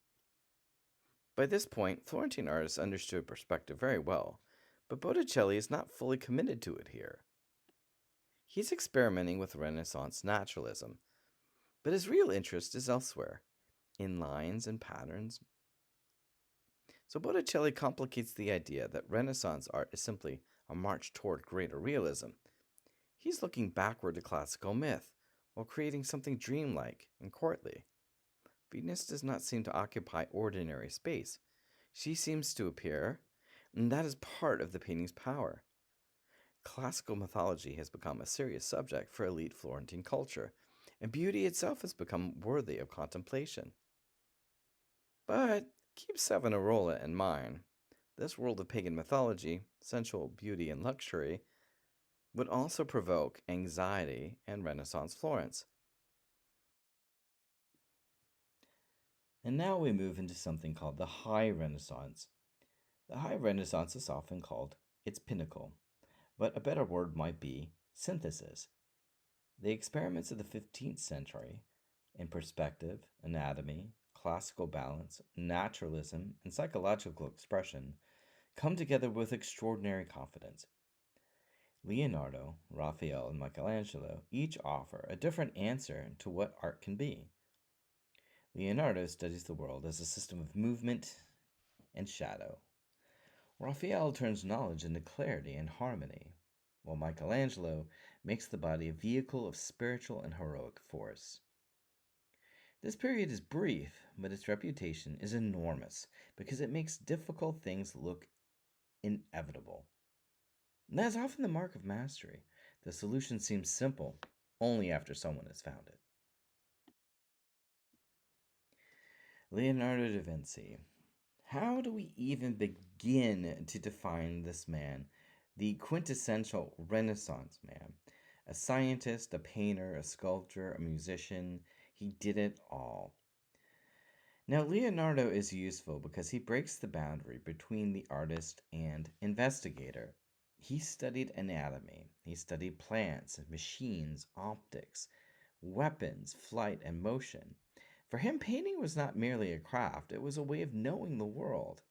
By this point, Florentine artists understood perspective very well, but Botticelli is not fully committed to it here. He's experimenting with Renaissance naturalism, but his real interest is elsewhere, in lines and patterns. So Botticelli complicates the idea that Renaissance art is simply a march toward greater realism. He's looking backward to classical myth, while creating something dreamlike and courtly. Venus does not seem to occupy ordinary space. She seems to appear, and that is part of the painting's power. Classical mythology has become a serious subject for elite Florentine culture, and beauty itself has become worthy of contemplation. But keep Savonarola in mind. This world of pagan mythology, sensual beauty, and luxury would also provoke anxiety in Renaissance Florence. And now we move into something called the High Renaissance. The High Renaissance is often called its pinnacle, but a better word might be synthesis. The experiments of the 15th century in perspective, anatomy, classical balance, naturalism, and psychological expression come together with extraordinary confidence. Leonardo, Raphael, and Michelangelo each offer a different answer to what art can be. Leonardo studies the world as a system of movement and shadow. Raphael turns knowledge into clarity and harmony, while Michelangelo makes the body a vehicle of spiritual and heroic force. This period is brief, but its reputation is enormous because it makes difficult things look inevitable. And that is often the mark of mastery. The solution seems simple only after someone has found it. Leonardo da Vinci. How do we even begin to define this man, the quintessential Renaissance man? A scientist, a painter, a sculptor, a musician, he did it all. Now, Leonardo is useful because he breaks the boundary between the artist and investigator. He studied anatomy, he studied plants, machines, optics, weapons, flight, and motion. For him, painting was not merely a craft, it was a way of knowing the world.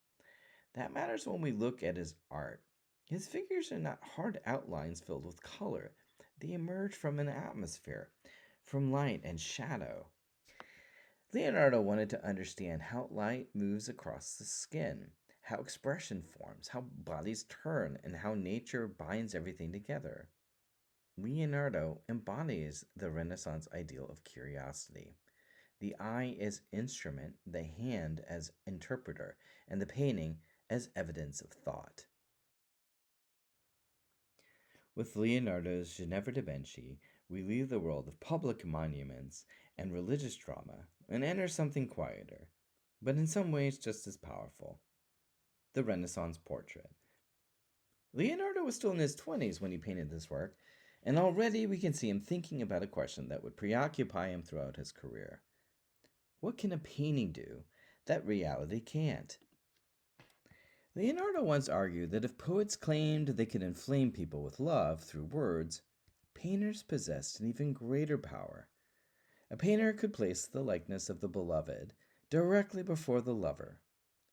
That matters when we look at his art. His figures are not hard outlines filled with color, they emerge from an atmosphere, from light and shadow. Leonardo wanted to understand how light moves across the skin, how expression forms, how bodies turn, and how nature binds everything together. Leonardo embodies the Renaissance ideal of curiosity. The eye as instrument, the hand as interpreter, and the painting as evidence of thought. With Leonardo's Ginevra da Benci, we leave the world of public monuments and religious drama and enter something quieter, but in some ways just as powerful: the Renaissance portrait. Leonardo was still in his 20s when he painted this work, and already we can see him thinking about a question that would preoccupy him throughout his career. What can a painting do that reality can't? Leonardo once argued that if poets claimed they could inflame people with love through words, painters possessed an even greater power. A painter could place the likeness of the beloved directly before the lover,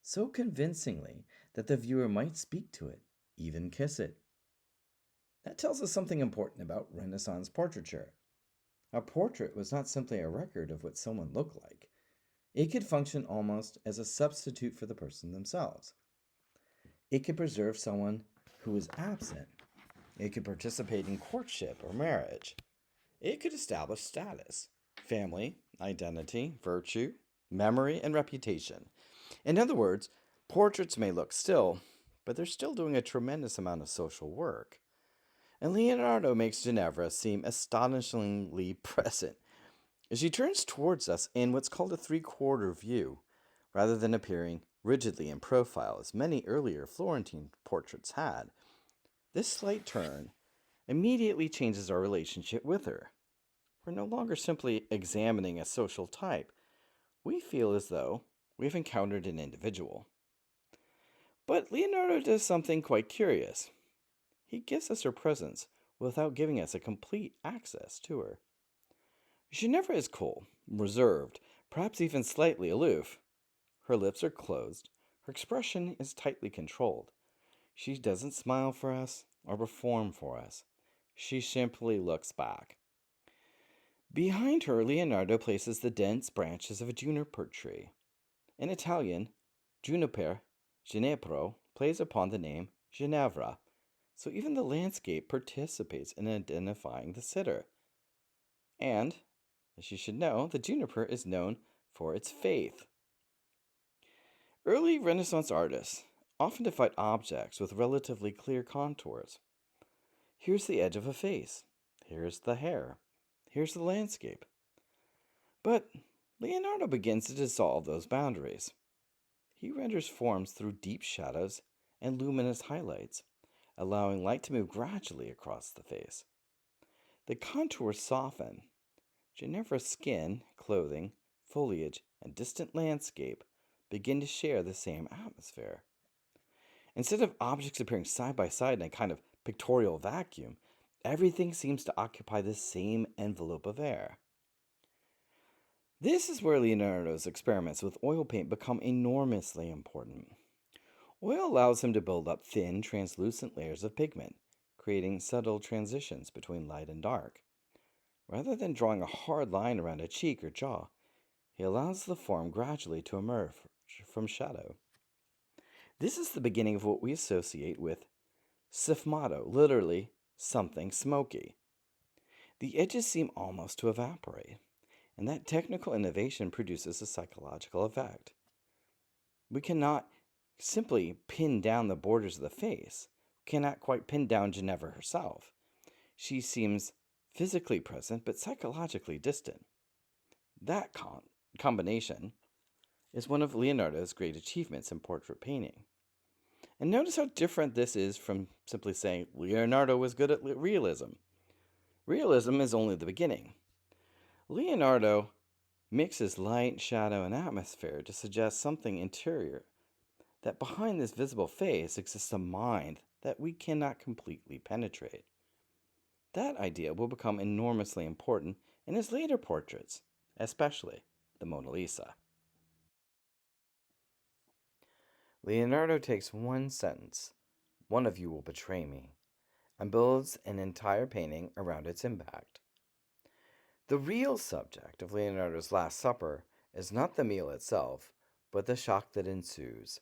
so convincingly that the viewer might speak to it, even kiss it. That tells us something important about Renaissance portraiture. A portrait was not simply a record of what someone looked like. It could function almost as a substitute for the person themselves. It could preserve someone who was absent. It could participate in courtship or marriage. It could establish status, family, identity, virtue, memory, and reputation. In other words, portraits may look still, but they're still doing a tremendous amount of social work. And Leonardo makes Ginevra seem astonishingly present. She turns towards us in what's called a three-quarter view, rather than appearing rigidly in profile as many earlier Florentine portraits had. This slight turn immediately changes our relationship with her. We're no longer simply examining a social type. We feel as though we've encountered an individual. But Leonardo does something quite curious. He gives us her presence without giving us a complete access to her. Ginevra is cool, reserved, perhaps even slightly aloof. Her lips are closed, her expression is tightly controlled. She doesn't smile for us or perform for us. She simply looks back. Behind her, Leonardo places the dense branches of a juniper tree. In Italian, juniper, Ginepro, plays upon the name Ginevra, so even the landscape participates in identifying the sitter. And, as you should know, the juniper is known for its faith. Early Renaissance artists often defined objects with relatively clear contours. Here's the edge of a face. Here's the hair. Here's the landscape. But Leonardo begins to dissolve those boundaries. He renders forms through deep shadows and luminous highlights, allowing light to move gradually across the face. The contours soften. Ginevra's skin, clothing, foliage, and distant landscape begin to share the same atmosphere. Instead of objects appearing side by side in a kind of pictorial vacuum, everything seems to occupy the same envelope of air. This is where Leonardo's experiments with oil paint become enormously important. Oil allows him to build up thin, translucent layers of pigment, creating subtle transitions between light and dark. Rather than drawing a hard line around a cheek or jaw, he allows the form gradually to emerge from shadow. This is the beginning of what we associate with sfumato, literally something smoky. The edges seem almost to evaporate, and that technical innovation produces a psychological effect. We cannot simply pin down the borders of the face, we cannot quite pin down Ginevra herself. She seems physically present but psychologically distant. That combination is one of Leonardo's great achievements in portrait painting. And notice how different this is from simply saying Leonardo was good at realism. Realism is only the beginning. Leonardo mixes light, shadow, and atmosphere to suggest something interior, that behind this visible face exists a mind that we cannot completely penetrate. That idea will become enormously important in his later portraits, especially the Mona Lisa. Leonardo takes one sentence, "One of you will betray me," and builds an entire painting around its impact. The real subject of Leonardo's Last Supper is not the meal itself, but the shock that ensues.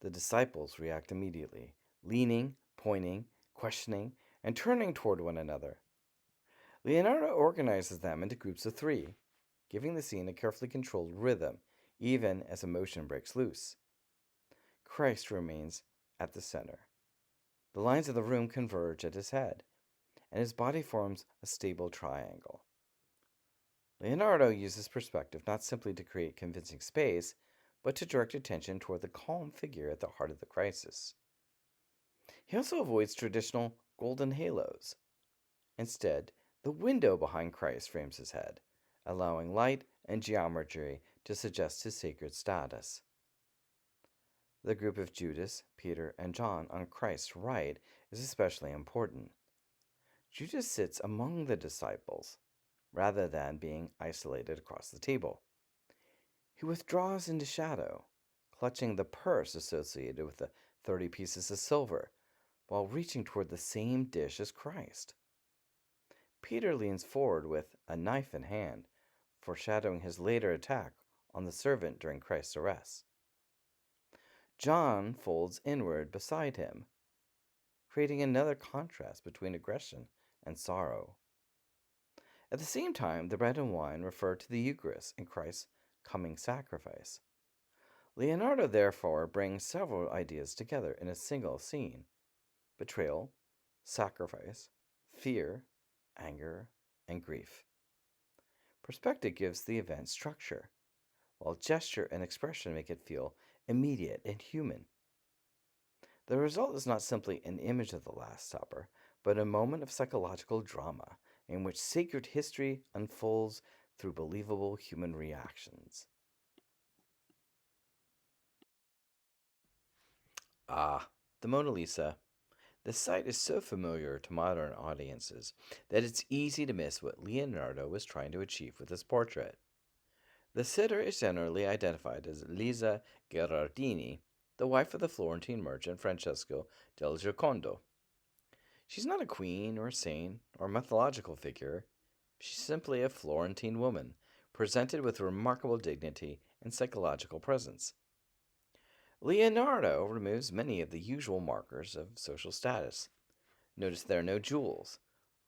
The disciples react immediately, leaning, pointing, questioning, and turning toward one another. Leonardo organizes them into groups of three, giving the scene a carefully controlled rhythm, even as emotion breaks loose. Christ remains at the center. The lines of the room converge at his head, and his body forms a stable triangle. Leonardo uses perspective not simply to create convincing space, but to direct attention toward the calm figure at the heart of the crisis. He also avoids traditional golden halos. Instead, the window behind Christ frames his head, allowing light and geometry to suggest his sacred status. The group of Judas, Peter, and John on Christ's right is especially important. Judas sits among the disciples, rather than being isolated across the table. He withdraws into shadow, clutching the purse associated with the 30 pieces of silver, while reaching toward the same dish as Christ. Peter leans forward with a knife in hand, foreshadowing his later attack on the servant during Christ's arrest. John folds inward beside him, creating another contrast between aggression and sorrow. At the same time, the bread and wine refer to the Eucharist and Christ's coming sacrifice. Leonardo therefore brings several ideas together in a single scene: betrayal, sacrifice, fear, anger, and grief. Perspective gives the event structure, while gesture and expression make it feel immediate and human. The result is not simply an image of the Last Supper, but a moment of psychological drama in which sacred history unfolds through believable human reactions. Ah, the Mona Lisa. The sight is so familiar to modern audiences that it's easy to miss what Leonardo was trying to achieve with his portrait. The sitter is generally identified as Lisa Gherardini, the wife of the Florentine merchant Francesco del Giocondo. She's not a queen or a saint or mythological figure. She's simply a Florentine woman, presented with remarkable dignity and psychological presence. Leonardo removes many of the usual markers of social status. Notice there are no jewels,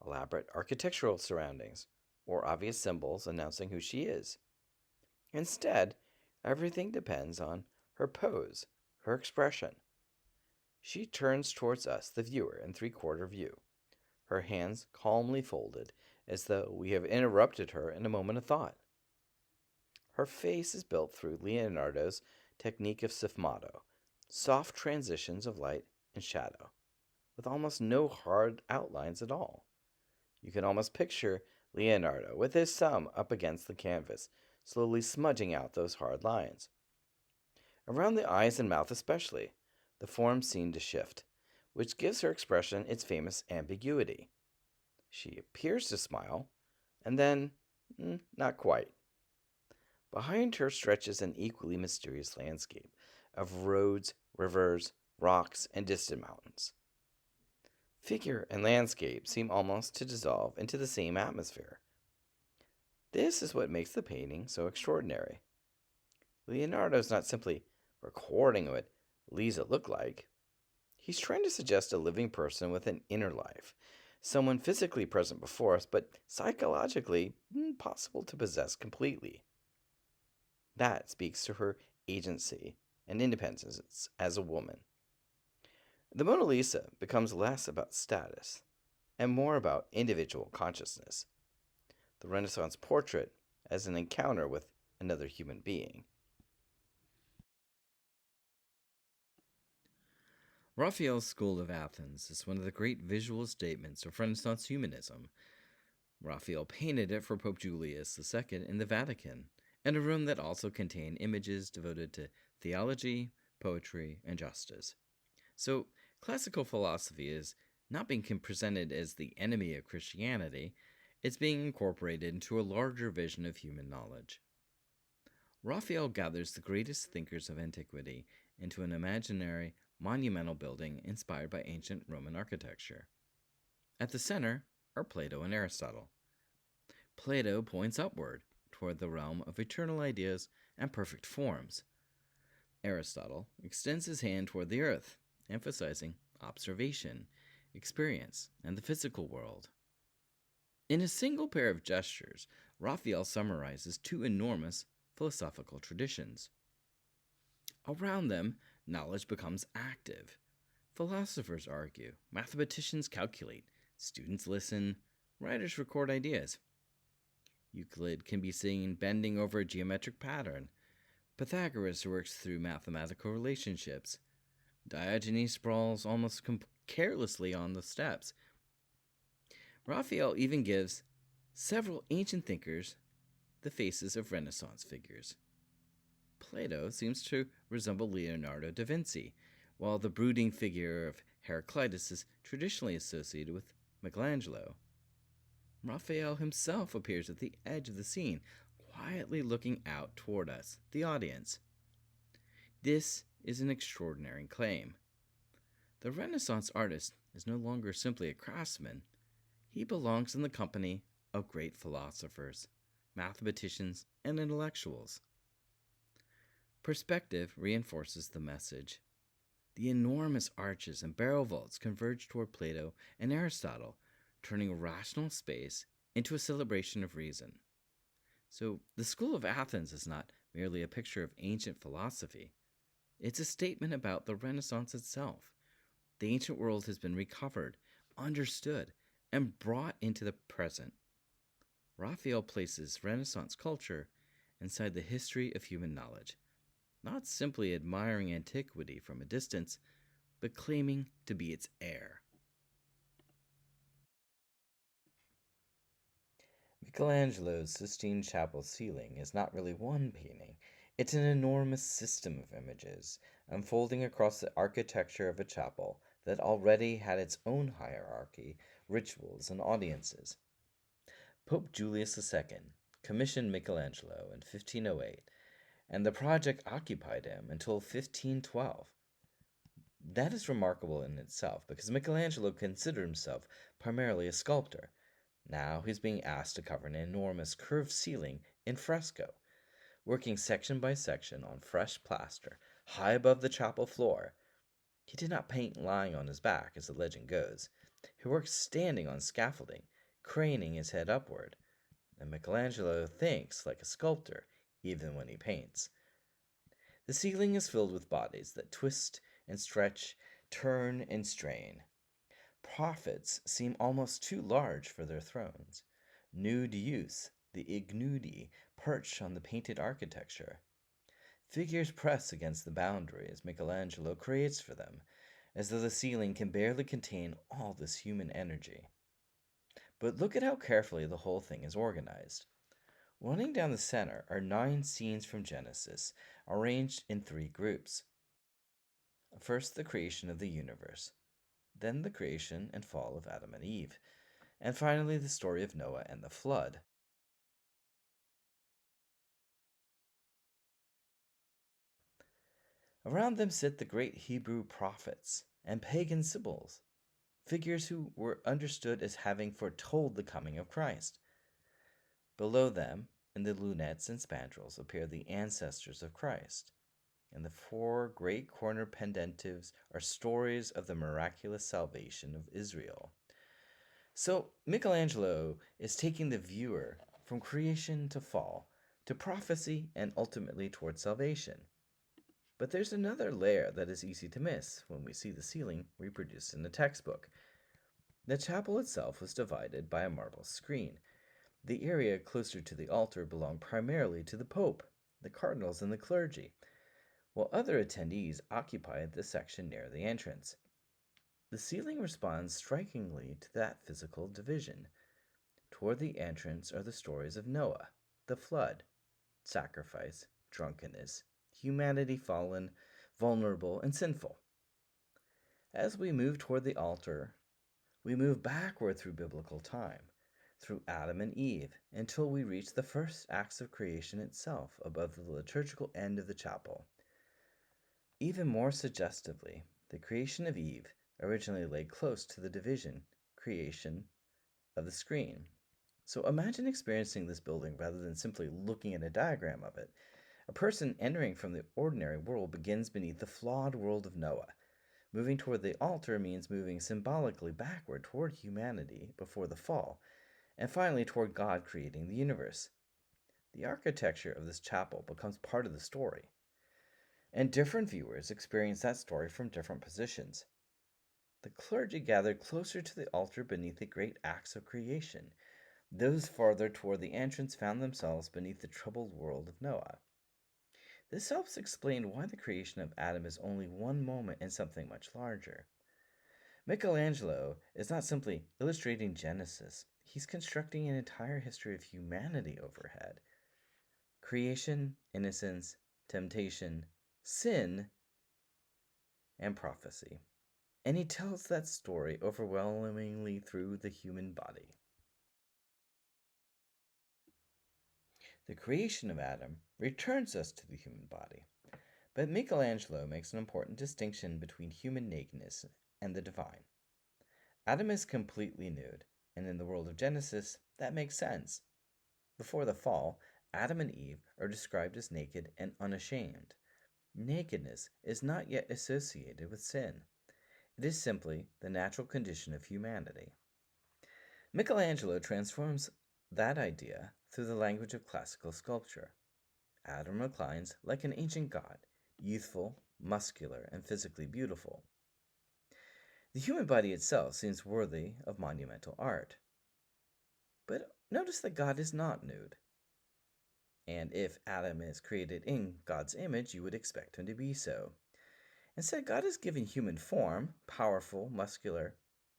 elaborate architectural surroundings, or obvious symbols announcing who she is. Instead, everything depends on her pose, her expression. She turns towards us, the viewer, in three-quarter view, her hands calmly folded, as though we have interrupted her in a moment of thought. Her face is built through Leonardo's technique of sfumato, soft transitions of light and shadow, with almost no hard outlines at all. You can almost picture Leonardo with his thumb up against the canvas, slowly smudging out those hard lines. Around the eyes and mouth especially, the forms seem to shift, which gives her expression its famous ambiguity. She appears to smile, and then, not quite. Behind her stretches an equally mysterious landscape of roads, rivers, rocks, and distant mountains. Figure and landscape seem almost to dissolve into the same atmosphere. This is what makes the painting so extraordinary. Leonardo is not simply recording what Lisa looked like. He's trying to suggest a living person with an inner life, someone physically present before us, but psychologically impossible to possess completely. That speaks to her agency and independence as a woman. The Mona Lisa becomes less about status and more about individual consciousness. The Renaissance portrait as an encounter with another human being. Raphael's School of Athens is one of the great visual statements of Renaissance humanism. Raphael painted it for Pope Julius II in the Vatican, in a room that also contained images devoted to theology, poetry, and justice. So, classical philosophy is not being presented as the enemy of Christianity, it's being incorporated into a larger vision of human knowledge. Raphael gathers the greatest thinkers of antiquity into an imaginary, monumental building inspired by ancient Roman architecture. At the center are Plato and Aristotle. Plato points upward, toward the realm of eternal ideas and perfect forms. Aristotle extends his hand toward the earth, emphasizing observation, experience, and the physical world. In a single pair of gestures, Raphael summarizes two enormous philosophical traditions. Around them, knowledge becomes active. Philosophers argue, mathematicians calculate, students listen, writers record ideas. Euclid can be seen bending over a geometric pattern. Pythagoras works through mathematical relationships. Diogenes sprawls almost carelessly on the steps. Raphael even gives several ancient thinkers the faces of Renaissance figures. Plato seems to resemble Leonardo da Vinci, while the brooding figure of Heraclitus is traditionally associated with Michelangelo. Raphael himself appears at the edge of the scene, quietly looking out toward us, the audience. This is an extraordinary claim. The Renaissance artist is no longer simply a craftsman. He belongs in the company of great philosophers, mathematicians, and intellectuals. Perspective reinforces the message. The enormous arches and barrel vaults converge toward Plato and Aristotle, turning rational space into a celebration of reason. So, the School of Athens is not merely a picture of ancient philosophy. It's a statement about the Renaissance itself. The ancient world has been recovered, understood, and brought into the present. Raphael places Renaissance culture inside the history of human knowledge, not simply admiring antiquity from a distance, but claiming to be its heir. Michelangelo's Sistine Chapel ceiling is not really one painting. It's an enormous system of images, unfolding across the architecture of a chapel that already had its own hierarchy, rituals, and audiences. Pope Julius II commissioned Michelangelo in 1508, and the project occupied him until 1512. That is remarkable in itself because Michelangelo considered himself primarily a sculptor. Now he's being asked to cover an enormous curved ceiling in fresco, working section by section on fresh plaster, high above the chapel floor. He did not paint lying on his back, as the legend goes. He worked standing on scaffolding, craning his head upward. And Michelangelo thinks like a sculptor, even when he paints. The ceiling is filled with bodies that twist and stretch, turn and strain. Prophets seem almost too large for their thrones. Nude youths, the ignudi, perch on the painted architecture. Figures press against the boundaries Michelangelo creates for them, as though the ceiling can barely contain all this human energy. But look at how carefully the whole thing is organized. Running down the center are 9 scenes from Genesis, arranged in 3 groups. First, the creation of the universe, then the creation and fall of Adam and Eve, and finally the story of Noah and the flood. Around them sit the great Hebrew prophets and pagan sibyls, figures who were understood as having foretold the coming of Christ. Below them, in the lunettes and spandrels, appear the ancestors of Christ, and the 4 great corner pendentives are stories of the miraculous salvation of Israel. So Michelangelo is taking the viewer from creation to fall, to prophecy, and ultimately towards salvation. But there's another layer that is easy to miss when we see the ceiling reproduced in the textbook. The chapel itself was divided by a marble screen. The area closer to the altar belonged primarily to the Pope, the cardinals, and the clergy, while other attendees occupied the section near the entrance. The ceiling responds strikingly to that physical division. Toward the entrance are the stories of Noah, the flood, sacrifice, drunkenness, humanity fallen, vulnerable, and sinful. As we move toward the altar, we move backward through biblical time, through Adam and Eve, until we reach the first acts of creation itself above the liturgical end of the chapel. Even more suggestively, the creation of Eve originally lay close to the division, creation, of the screen. So imagine experiencing this building rather than simply looking at a diagram of it. A person entering from the ordinary world begins beneath the flawed world of Noah. Moving toward the altar means moving symbolically backward toward humanity before the fall, and finally toward God creating the universe. The architecture of this chapel becomes part of the story, and different viewers experience that story from different positions. The clergy gathered closer to the altar beneath the great acts of creation. Those farther toward the entrance found themselves beneath the troubled world of Noah. This helps explain why the creation of Adam is only one moment in something much larger. Michelangelo is not simply illustrating Genesis, he's constructing an entire history of humanity overhead. Creation, innocence, temptation, sin, and prophecy. And he tells that story overwhelmingly through the human body. The creation of Adam returns us to the human body, but Michelangelo makes an important distinction between human nakedness and the divine. Adam is completely nude, and in the world of Genesis, that makes sense. Before the fall, Adam and Eve are described as naked and unashamed. Nakedness is not yet associated with sin. It is simply the natural condition of humanity. Michelangelo transforms that idea through the language of classical sculpture. Adam reclines like an ancient god, youthful, muscular, and physically beautiful. The human body itself seems worthy of monumental art. But notice that God is not nude. And if Adam is created in God's image, you would expect him to be so. Instead, God has given human form, powerful, muscular,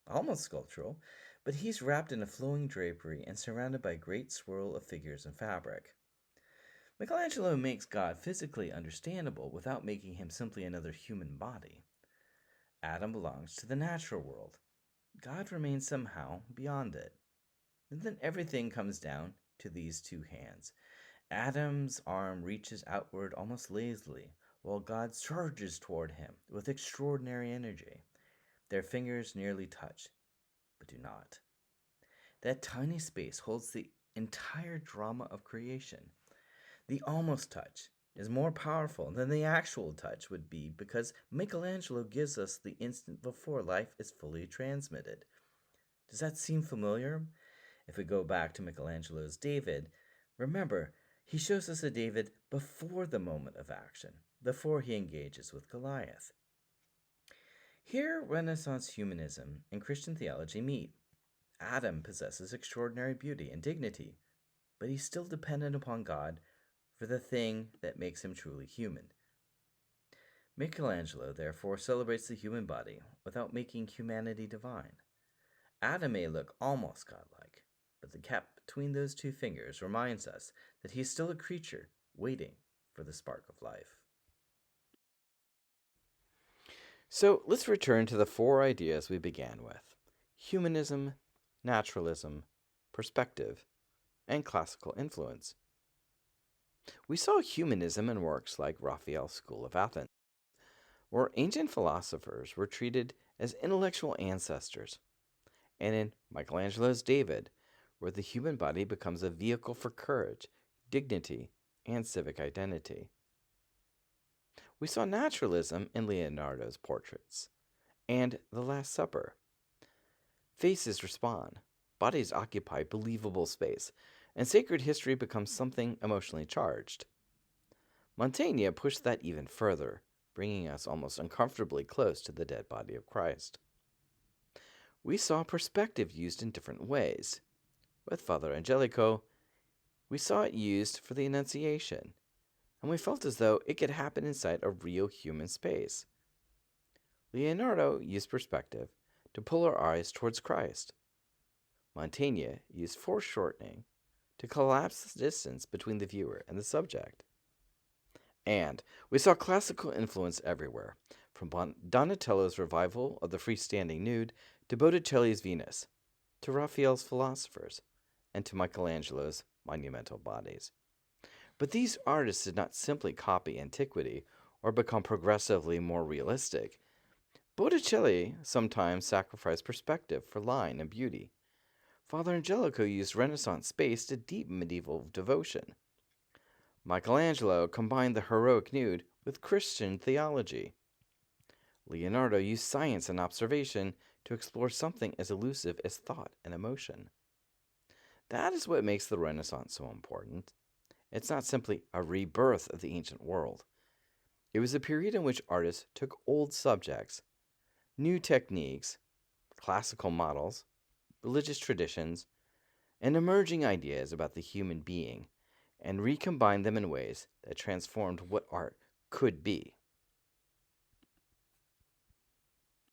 almost sculptural, but he's wrapped in a flowing drapery and surrounded by a great swirl of figures and fabric. Michelangelo makes God physically understandable without making him simply another human body. Adam belongs to the natural world. God remains somehow beyond it. And then everything comes down to these 2 hands. Adam's arm reaches outward almost lazily, while God surges toward him with extraordinary energy. Their fingers nearly touch, but do not. That tiny space holds the entire drama of creation. The almost touch is more powerful than the actual touch would be because Michelangelo gives us the instant before life is fully transmitted. Does that seem familiar? If we go back to Michelangelo's David, remember, he shows us a David before the moment of action. before he engages with Goliath. Here, Renaissance humanism and Christian theology meet. Adam possesses extraordinary beauty and dignity, but he's still dependent upon God for the thing that makes him truly human. Michelangelo, therefore, celebrates the human body without making humanity divine. Adam may look almost godlike, but the gap between those two fingers reminds us that he is still a creature waiting for the spark of life. So let's return to the four ideas we began with: humanism, naturalism, perspective, and classical influence. We saw humanism in works like Raphael's School of Athens, where ancient philosophers were treated as intellectual ancestors, and in Michelangelo's David, where the human body becomes a vehicle for courage, dignity, and civic identity. We saw naturalism in Leonardo's portraits, and The Last Supper. Faces respond, bodies occupy believable space, and sacred history becomes something emotionally charged. Montaigne pushed that even further, bringing us almost uncomfortably close to the dead body of Christ. We saw perspective used in different ways. With Father Angelico, we saw it used for the Annunciation, and we felt as though it could happen inside a real human space. Leonardo used perspective to pull our eyes towards Christ. Montaigne used foreshortening to collapse the distance between the viewer and the subject. And we saw classical influence everywhere, from Donatello's revival of the freestanding nude to Botticelli's Venus, to Raphael's philosophers, and to Michelangelo's monumental bodies. But these artists did not simply copy antiquity or become progressively more realistic. Botticelli sometimes sacrificed perspective for line and beauty. Father Angelico used Renaissance space to deepen medieval devotion. Michelangelo combined the heroic nude with Christian theology. Leonardo used science and observation to explore something as elusive as thought and emotion. That is what makes the Renaissance so important. It's not simply a rebirth of the ancient world. It was a period in which artists took old subjects, new techniques, classical models, religious traditions, and emerging ideas about the human being, and recombined them in ways that transformed what art could be.